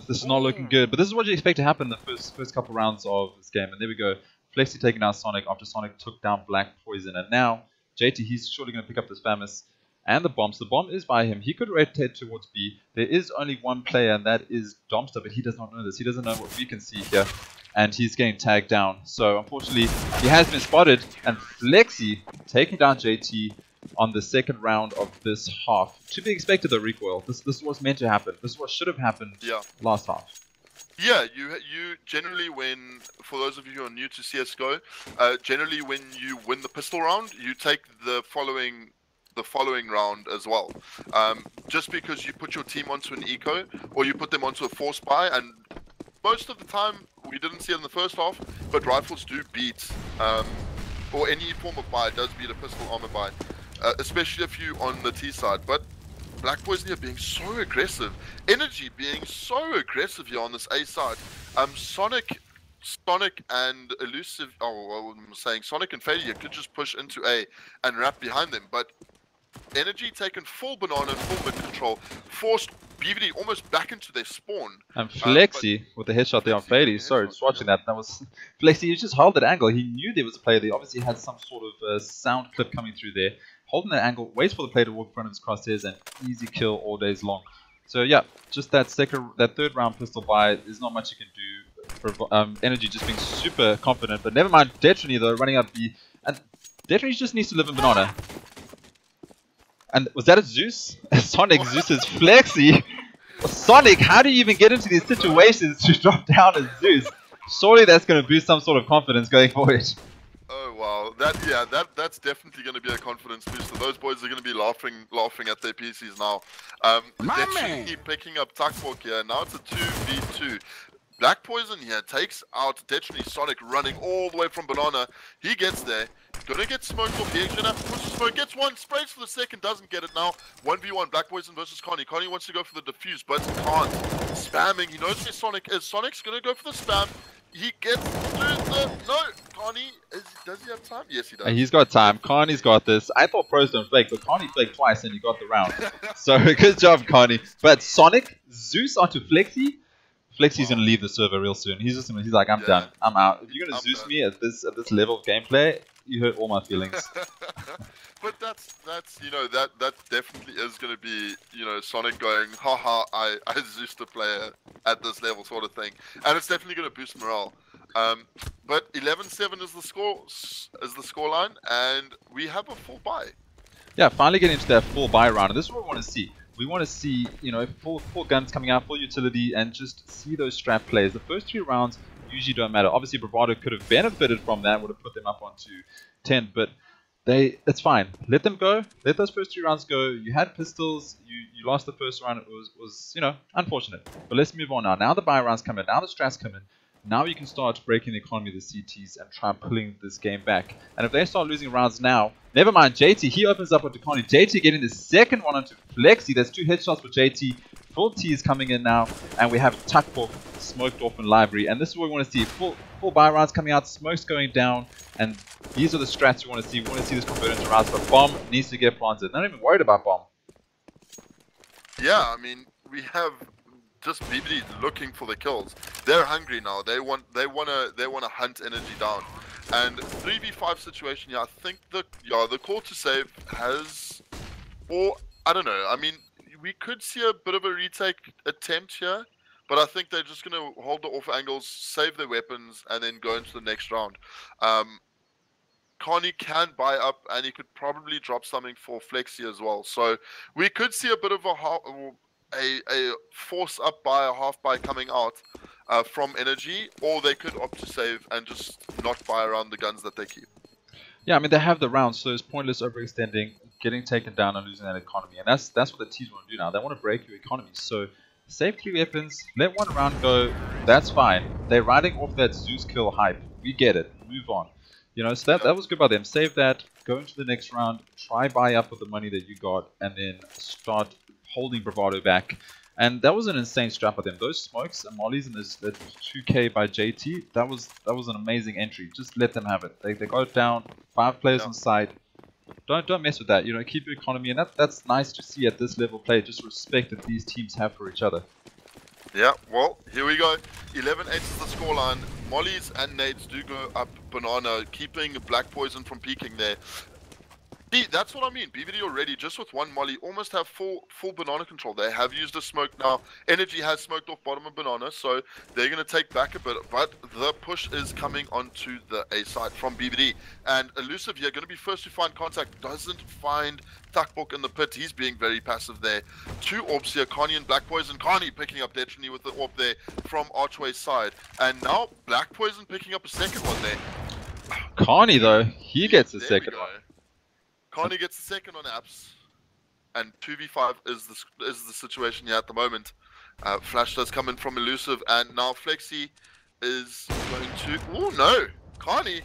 this is not looking good, but this is what you expect to happen in the first couple rounds of this game, and there we go. flexeeee taking down Sonic after Sonic took down BLacKpoisoN, and now JT, he's surely going to pick up this Famous and the bombs. The bomb is by him. He could rotate towards B. There is only 1 player, and that is Domsterr, but he does not know this. He doesn't know what we can see here, and he's getting tagged down. So unfortunately, he has been spotted, and flexeeee taking down JT on the second round of this half. To be expected though, Recoil. This was meant to happen. This is what should have happened last half. Yeah, you generally for those of you who are new to CSGO, generally when you win the pistol round, you take the following round as well. Just because you put your team onto an eco, or you put them onto a force buy, and most of the time we didn't see it in the first half, but rifles do beat, or any form of buy does beat a pistol armor buy, especially if you on the T side. But BLacKpoisoN here being so aggressive, Energy being so aggressive here on this A side. Sonic and ELUSIVE, I'm saying Sonic and Fadey could just push into A and wrap behind them, but Energy taken full banana and full mid control, forced BVD almost back into their spawn. And flexeeee with the headshot there on Fadey. Sorry, just watching that. That was flexeeee. He just held that angle. He knew there was a player there. Obviously, had some sort of sound clip coming through there. Holding that angle, waits for the player to walk in front of his crosshairs, and easy kill all days long. So yeah, just that third round pistol buy. There's not much you can do. For, Energy just being super confident, but never mind Detrony though running up B, and Detrony just needs to live in banana. And was that a Zeus? Sonic Zeus's flexeeee. Sonic, how do you even get into these situations to drop down a Zeus? Surely that's going to boost some sort of confidence going forward. Oh wow, that's definitely going to be a confidence booster. Those boys are going to be laughing at their PCs now. Definitely picking up takbok here. Now it's a 2v2. BLacKpoisoN here takes out Detrony. Sonic running all the way from banana. He gets there. Gonna get smoked off here. Gonna have to push the smoke. Gets one. Sprays for the second. Doesn't get it now. 1v1. BLacKpoisoN versus kaNi. kaNi wants to go for the defuse, but can't. Spamming. He knows where Sonic is. Sonic's gonna go for the spam. He gets to the... No! kaNi, does he have time? Yes, he does. He's got time. kaNi's got this. I thought pros don't fake, but kaNi faked twice and he got the round. So, good job, kaNi. But Sonic, Zeus onto flexeeee. flexeee's gonna leave the server real soon. He's like, I'm done. I'm out. If you're gonna Zeus me at this level of gameplay, you hurt all my feelings. But that's that definitely is gonna be, Sonic going, haha, I Zeused a player at this level sort of thing. And it's definitely gonna boost morale. But 11-7 is the scoreline, and we have a full buy. Yeah, finally getting into that full buy round, and this is what we want to see. We want to see, full guns coming out, full utility, and just see those strat plays. The first 3 rounds usually don't matter. Obviously, Bravado could have benefited from that, would have put them up onto 10, but it's fine. Let them go. Let those first 3 rounds go. You had pistols. You lost the first round. It was unfortunate. But let's move on now. Now the buy rounds come in. Now the strats come in. Now you can start breaking the economy of the CTs and try pulling this game back. And if they start losing rounds now, never mind JT, he opens up onto kaNi. JT getting the second one onto flexeeee. There's 2 headshots for JT. Full T is coming in now, and we have takbok smoked off in library. And this is what we want to see. Full buy rounds coming out, smokes going down, and these are the strats we want to see. We want to see this converted into rounds, but bomb needs to get planted. Not even worried about bomb. Yeah, I mean, we have just BBD looking for the kills. They're hungry now. They want to hunt energy down. And 3v5 situation, yeah, I think the call to save has, or I don't know. I mean, we could see a bit of a retake attempt here, but I think they're just going to hold the off angles, save their weapons, and then go into the next round. kaNi can buy up, and he could probably drop something for flexeeee as well. So we could see a bit of a force up by a half buy coming out from energy, or they could opt to save and just not buy around the guns that they keep. Yeah, I mean, they have the rounds, so it's pointless overextending, getting taken down and losing that economy. And that's what the T's want to do now. They want to break your economy. So save 3 weapons, let 1 round go, that's fine. They're riding off that Zeus kill hype. We get it. Move on. So that was good by them. Save that, go into the next round, try buy up with the money that you got, and then start holding Bravado back. And that was an insane strat by them. Those smokes and mollies and this 2k by JT, that was an amazing entry. Just let them have it. They got it down, 5 players on side. Don't mess with that. Keep your economy, and that's nice to see at this level play. Just respect that these teams have for each other. Yeah, well, here we go. 11-8 is the scoreline. Mollies and nades do go up banana, keeping BLacKpoisoN from peeking there. That's what I mean. BVD already, just with 1 molly, almost have full banana control. They have used a smoke now. Energy has smoked off bottom of banana, so they're going to take back a bit. But the push is coming onto the A side from BVD. And ELUSIVE here, going to be first to find contact. Doesn't find takbok in the pit. He's being very passive there. 2 orbs here, kaNi and BLacKpoisoN. kaNi picking up Detrony with the orb there from Archway's side. And now BLacKpoisoN picking up a second one there. kaNi, though, he gets the second one. kaNi gets the second on apps, and 2v5 is the situation here at the moment. Flash does come in from Elusive, and now flexeeee is going to... Oh no! kaNi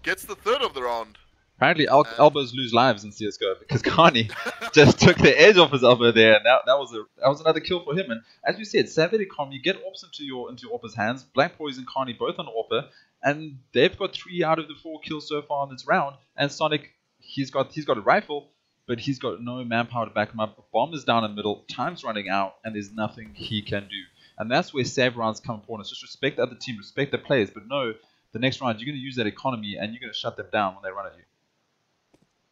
gets the third of the round. Apparently elbows lose lives in CSGO because kaNi just took the edge off his elbow there, and that was another kill for him. And as you said, Savage Economy, you get AWPs into your AWP's hands. BLacKpoisoN, kaNi both on AWP, and they've got 3 out of the 4 kills so far in this round. And Sonic, he's got a rifle, but he's got no manpower to back him up. Bomb is down in the middle, time's running out, and there's nothing he can do. And that's where save rounds come important. It's just respect the other team, respect the players, but no, the next round you're going to use that economy and you're going to shut them down when they run at you.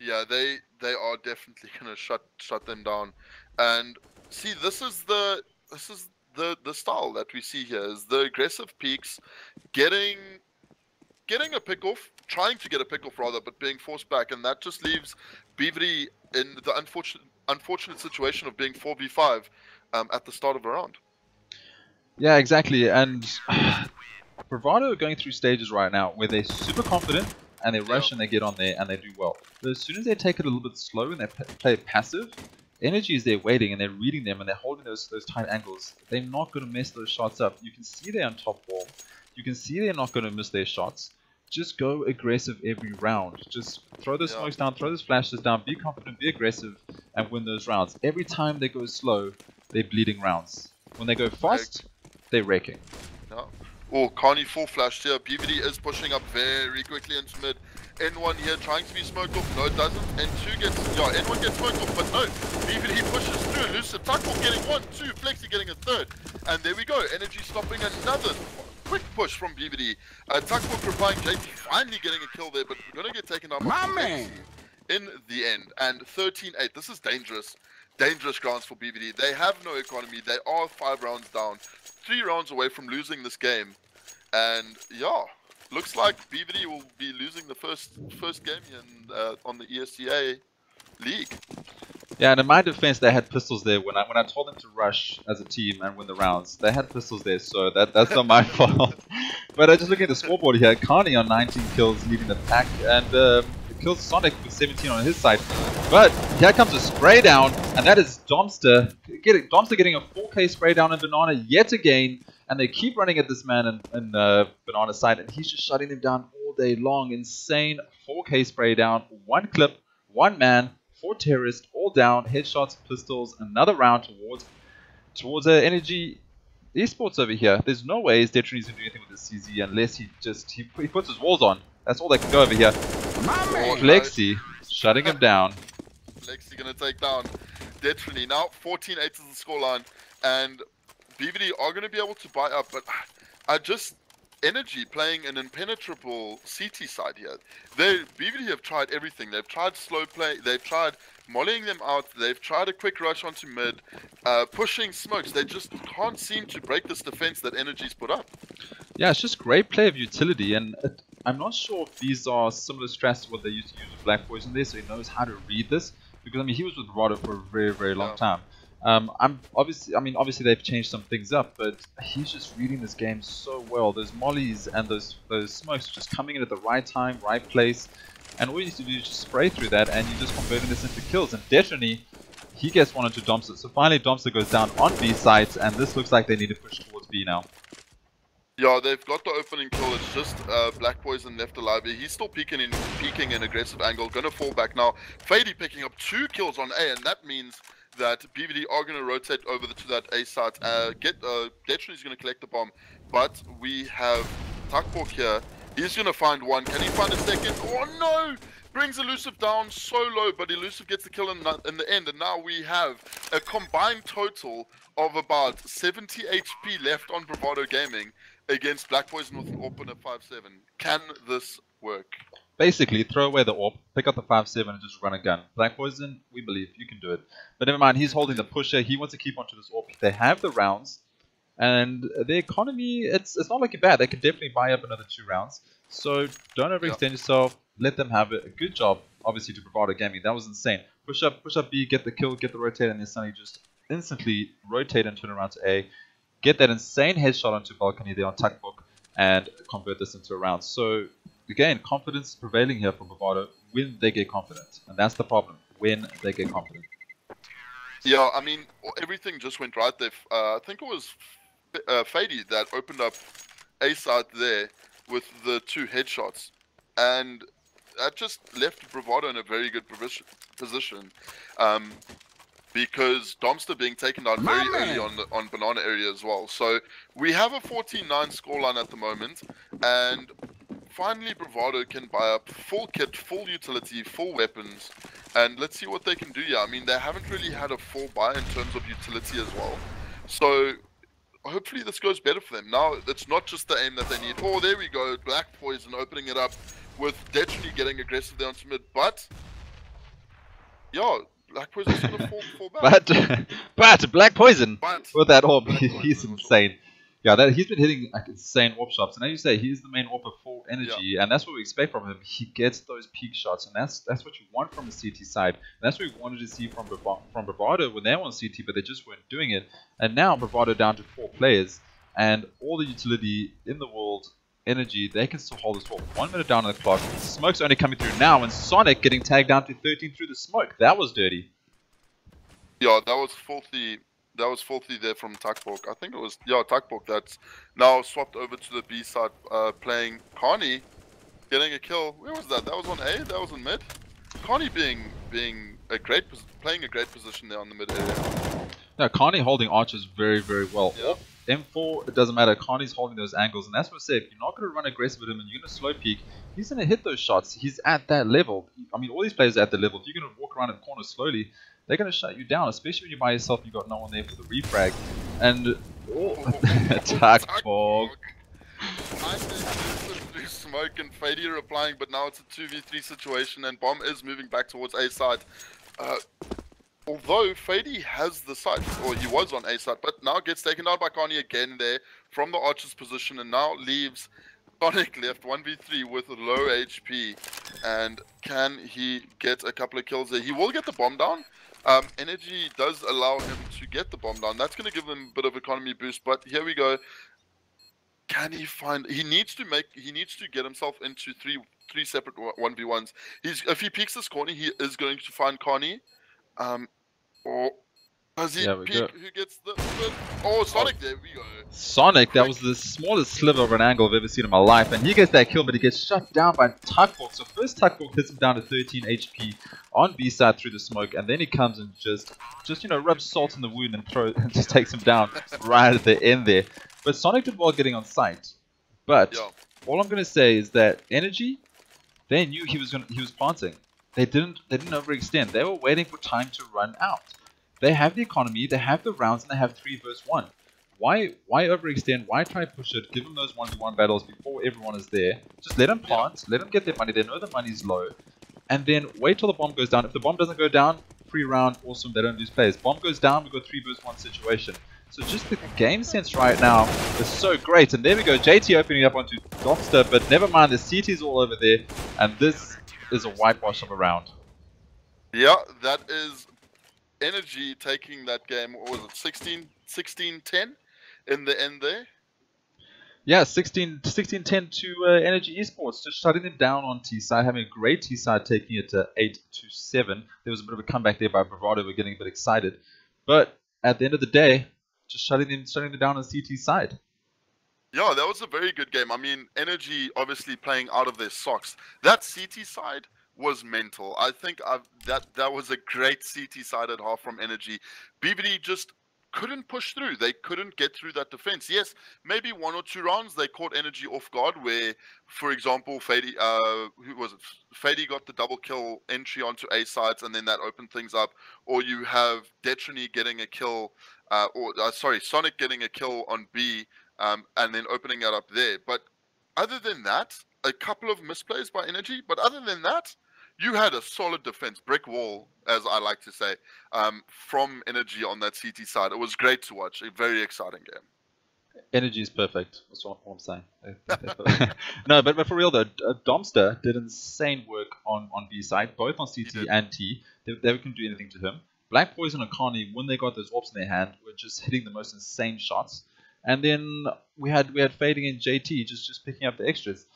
Yeah, they are definitely gonna shut them down. And see, this is the style that we see here, is the aggressive peaks, getting a pick off, trying to get a pick off rather, but being forced back, and that just leaves BVD in the unfortunate situation of being 4v5 at the start of a round. Yeah, exactly. And Bravado are going through stages right now where they're super confident and they rush and they get on there and they do well. But as soon as they take it a little bit slow and they play passive, energy is there waiting and they're reading them and they're holding those tight angles. They're not going to mess those shots up. You can see they're on top wall. You can see they're not going to miss their shots. Just go aggressive every round. Just throw those smokes down, throw those flashes down, be confident, be aggressive, and win those rounds. Every time they go slow, they're bleeding rounds. When they go fast, they're wrecking. Yeah. Oh, kaNi full flashed here. BVD is pushing up very quickly into mid. N1 here trying to be smoked off. No, it doesn't. N2 gets... Yeah, N1 gets smoked off, but no. BVD pushes through. Elusive takbok getting 1, 2. flexeeee getting a third. And there we go. Energy stopping another quick push from BVD. takbok replying. JT finally getting a kill there, but we're going to get taken out by flexeeee in the end. And 13-8. This is dangerous. Dangerous grounds for BVD. They have no economy. They are 5 rounds down. 3 rounds away from losing this game. And yeah, looks like BVD will be losing the first game in, on the ESCA league. Yeah, and in my defense, they had pistols there when I told them to rush as a team and win the rounds. They had pistols there, so that's not my fault. But just looking at the scoreboard here, kaNi on 19 kills leading the pack, and kills Sonic with 17 on his side. But here comes a spray down, and that is Domsterr. Domsterr getting a 4K spray down in Banana yet again, and they keep running at this man in Banana's side, and he's just shutting them down all day long. Insane 4K spray down, 1 clip, 1 man, 4 terrorists, all down, headshots, pistols, another round towards energy. Esports over here. There's no way his Detrony is going to do anything with this CZ unless he puts his walls on. That's all they can go over here. flexeeee shutting him down. flexeeee gonna take down Detrony. Now 14-8 is the scoreline, and BVD are gonna be able to buy up, but energy playing an impenetrable CT side here. BVD have tried everything. They've tried slow play, they've tried mollying them out, they've tried a quick rush onto mid, pushing smokes. They just can't seem to break this defense that energy's put up. Yeah, it's just great play of utility, and I'm not sure if these are similar strats to what they used to use with BLacKpoisoN there, so he knows how to read this, because I mean he was with Bravado for a very, very long time. Obviously they've changed some things up, but he's just reading this game so well. Those mollies and those smokes just coming in at the right time, right place, and all you need to do is just spray through that, and you're just converting this into kills. And Detrony, he gets one into Domsterr. So finally Domsterr goes down on B site, and this looks like they need to push towards B now. Yeah, they've got the opening kill. It's just BLacKpoisoN left alive. He's still peeking in aggressive angle. Gonna fall back now. Fadey picking up 2 kills on A, and that means that BVD are going to rotate over to that A site. Detrony's going to collect the bomb, but we have takbok here. He's going to find 1. Can he find a second? Oh no! Brings Elusive down so low, but Elusive gets the kill in the end, and now we have a combined total of about 70 HP left on Bravado Gaming against BLacKpoisoN with an AWP and a 5-7. Can this work? Basically, throw away the AWP, pick up the 5-7 and just run a gun. BLacKpoisoN, we believe you can do it. But never mind, he's holding the pusher. He wants to keep onto this AWP. They have the rounds, and the economy, it's not looking bad. They could definitely buy up another 2 rounds. So don't overextend yourself. Let them have it. A good job, obviously, to Bravado Gaming. That was insane. Push up B, get the kill, get the rotate, and then suddenly just instantly rotate and turn around to A. Get that insane headshot onto balcony there on takbok and convert this into a round. So again, confidence prevailing here for Bravado when they get confident, and that's the problem, when they get confident. Yeah, I mean, everything just went right there. I think it was Fadey that opened up A side there with the 2 headshots, and that just left Bravado in a very good position. Because Domsterr being taken down very early on banana area as well. So we have a 14-9 scoreline at the moment, and finally Bravado can buy up full kit, full utility, full weapons, and let's see what they can do here. I mean, they haven't really had a full buy in terms of utility as well. So hopefully this goes better for them. Now, it's not just the aim that they need. Oh, there we go. BLacKpoisoN opening it up with Detrony getting aggressive there onto mid, but yeah, BLacKpoison's gonna fall back. but BLacKpoisoN But with that orb, BLacKpoisoN he's was insane. Yeah, he's been hitting like insane orb shots, and as you say, he's the main orber for energy, and that's what we expect from him. He gets those peak shots, and that's what you want from a CT side. And that's what we wanted to see from Bravado when they were on CT, but they just weren't doing it. And now Bravado down to 4 players, and all the utility in the world. Energy, they can still hold this for 1 minute down on the clock. Smoke's only coming through now, and Sonic getting tagged down to 13 through the smoke. That was dirty. Yeah, that was filthy. That was filthy there from takbok. I think it was takbok that's now swapped over to the B side, playing kaNi, getting a kill. Where was that? That was on A. That was in mid. kaNi being playing a great position there on the mid area. No, kaNi holding archers very, very well. Yeah. M4, it doesn't matter. kaNi's holding those angles, and that's what I say. If you're not going to run aggressive with him and you're going to slow peek, he's going to hit those shots. He's at that level. I mean, all these players are at the level. If you're going to walk around in the corner slowly, they're going to shut you down, especially when you're by yourself and you've got no one there for the refrag. And takbok. I think through smoke and Fadey replying, but now it's a 2v3 situation, and Bomb is moving back towards A side. Although Fadey has the site, or he was on A side, but now gets taken out by kaNi again there from the archer's position, and now leaves Sonic left 1v3 with low HP. And can he get a couple of kills there? He will get the bomb down. Energy does allow him to get the bomb down. That's going to give him a bit of economy boost, but here we go. Can he find? He needs to get himself into three separate 1v1s. If he peeks this corner, he is going to find kaNi. Or does he peek? Who gets the oh, Sonic, there we go. Sonic, that was the smallest sliver of an angle I've ever seen in my life, and he gets that kill, but he gets shut down by takbok. So first takbok hits him down to 13 HP on B side through the smoke, and then he comes and just rubs salt in the wound and just takes him down right at the end there. But Sonic did well getting on site. But all I'm gonna say is that Energy, they knew he was planting. They didn't overextend. They were waiting for time to run out. They have the economy, they have the rounds, and they have 3 versus 1. Why overextend? Why try push it? Give them those 1v1 battles before everyone is there. Just let them plant, let them get their money. They know the money's low. And then wait till the bomb goes down. If the bomb doesn't go down, free round, awesome, they don't lose players. Bomb goes down, we've got 3 versus 1 situation. So just the game sense right now is so great. And there we go, JT opening up onto Domsterr, but never mind, the CT's all over there. And this is a whitewash of a round. Yeah, that is Energy taking that game. What was it, 16-10 in the end there? Yeah, 16-10 to Energy Esports, just shutting them down on T-side, having a great T-side, taking it to 8-7. There was a bit of a comeback there by Bravado. We're getting a bit excited. But at the end of the day, just shutting them down on CT side. Yeah, that was a very good game. I mean, Energy obviously playing out of their socks. That CT side was mental. I think that was a great CT side at half from Energy. BBD just couldn't push through. They couldn't get through that defense. Yes, maybe 1 or 2 rounds they caught Energy off guard where, for example, Fadey, who was it? Fadey got the double kill entry onto A sides and then that opened things up. Or you have Detrony getting a kill, Sonic getting a kill on B and then opening it up there. But other than that, a couple of misplays by Energy. But other than that, you had a solid defense, brick wall, as I like to say, from Energy on that CT side. It was great to watch. A very exciting game. Energy is perfect. That's what I'm saying. No, but for real though, Domsterr did insane work on B side, both on CT and T. They couldn't do anything to him. BLacKpoisoN and kaNi, when they got those orbs in their hand, were just hitting the most insane shots. And then we had Fadey and JT just picking up the extras.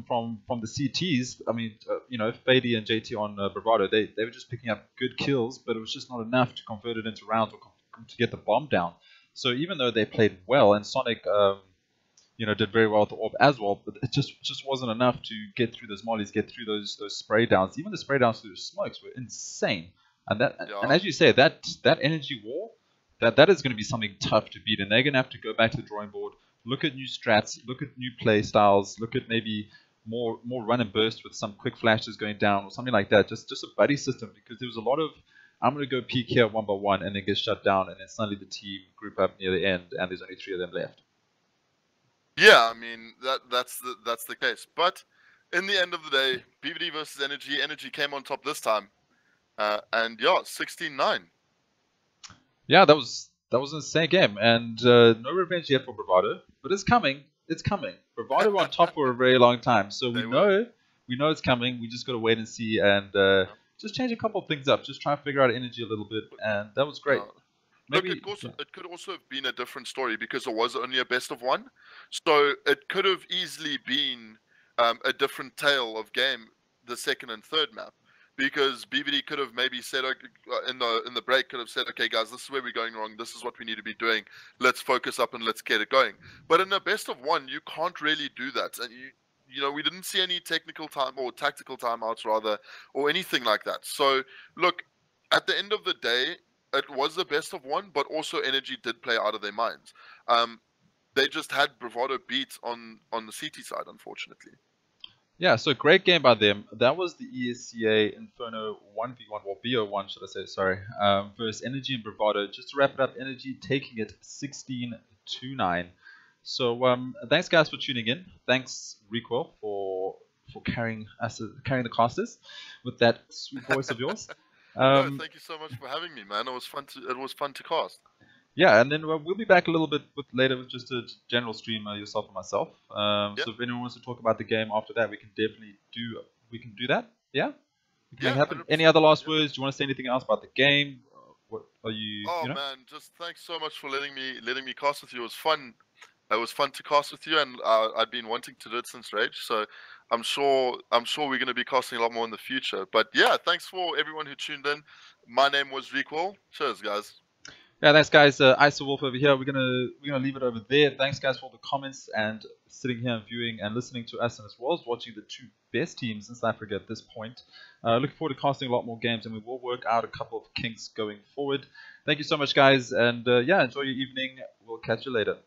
from the CTs. I mean, you know, Fadey and JT on Bravado, they were just picking up good kills, but it was just not enough to convert it into rounds or to get the bomb down. So even though they played well, and Sonic, you know, did very well with the orb as well, but it just wasn't enough to get through those mollies, get through those spray downs. Even the spray downs through the smokes were insane. And and as you say, that energy war, that is going to be something tough to beat, and they're going to have to go back to the drawing board, look at new strats, look at new play styles, look at maybe more run and burst with some quick flashes going down or something like that. Just a buddy system, because there was a lot of, I'm going to go peek here one by one and then get shut down, and then suddenly the team group up near the end and there's only 3 of them left. Yeah, I mean that's the case. But in the end of the day, BVD versus Energy. Energy came on top this time, and yeah, 16-9. Yeah, that was an insane game, and no revenge yet for Bravado, but it's coming. It's coming. Bravado were on top for a very long time, so we know it's coming. We just got to wait and see, and just change a couple of things up. Just try and figure out Energy a little bit, and that was great. Maybe, look, it could also have been a different story because it was only a best of one. So it could have easily been a different tale of game, the second and third map. Because BVD could have maybe said, in the break, could have said, okay, guys, this is where we're going wrong. This is what we need to be doing. Let's focus up and let's get it going. But in a best of one, you can't really do that. And you know, we didn't see any technical time or tactical timeouts rather, or anything like that. So look, at the end of the day, it was the best of one, but also Energy did play out of their minds. They just had Bravado beat on the CT side, unfortunately. Yeah, so great game by them. That was the ESCA Inferno 1v1, or BO1 should I say, sorry, versus Energy and Bravado. Just to wrap it up, Energy taking it 16-9. So thanks guys for tuning in. Thanks Recoil for carrying the casters with that sweet voice of yours. No, thank you so much for having me, man. It was fun to cast. Yeah, and then we'll be back a little bit later with just a general stream, yourself and myself. Yep. So if anyone wants to talk about the game after that, we can definitely do that. Yeah. Any other last words? Do you want to say anything else about the game? What are you? Oh, you know? Man, just thanks so much for letting me cast with you. It was fun. It was fun to cast with you, and I've been wanting to do it since Rage. So I'm sure we're going to be casting a lot more in the future. But yeah, thanks for everyone who tuned in. My name was Recoil. Cheers, guys. Yeah, thanks guys. Wolf over here. We're gonna leave it over there. Thanks guys for the comments and sitting here and viewing and listening to us, and as well as watching the 2 best teams in South Africa at this point. Looking forward to casting a lot more games, and we will work out a couple of kinks going forward. Thank you so much, guys, and yeah, enjoy your evening. We'll catch you later.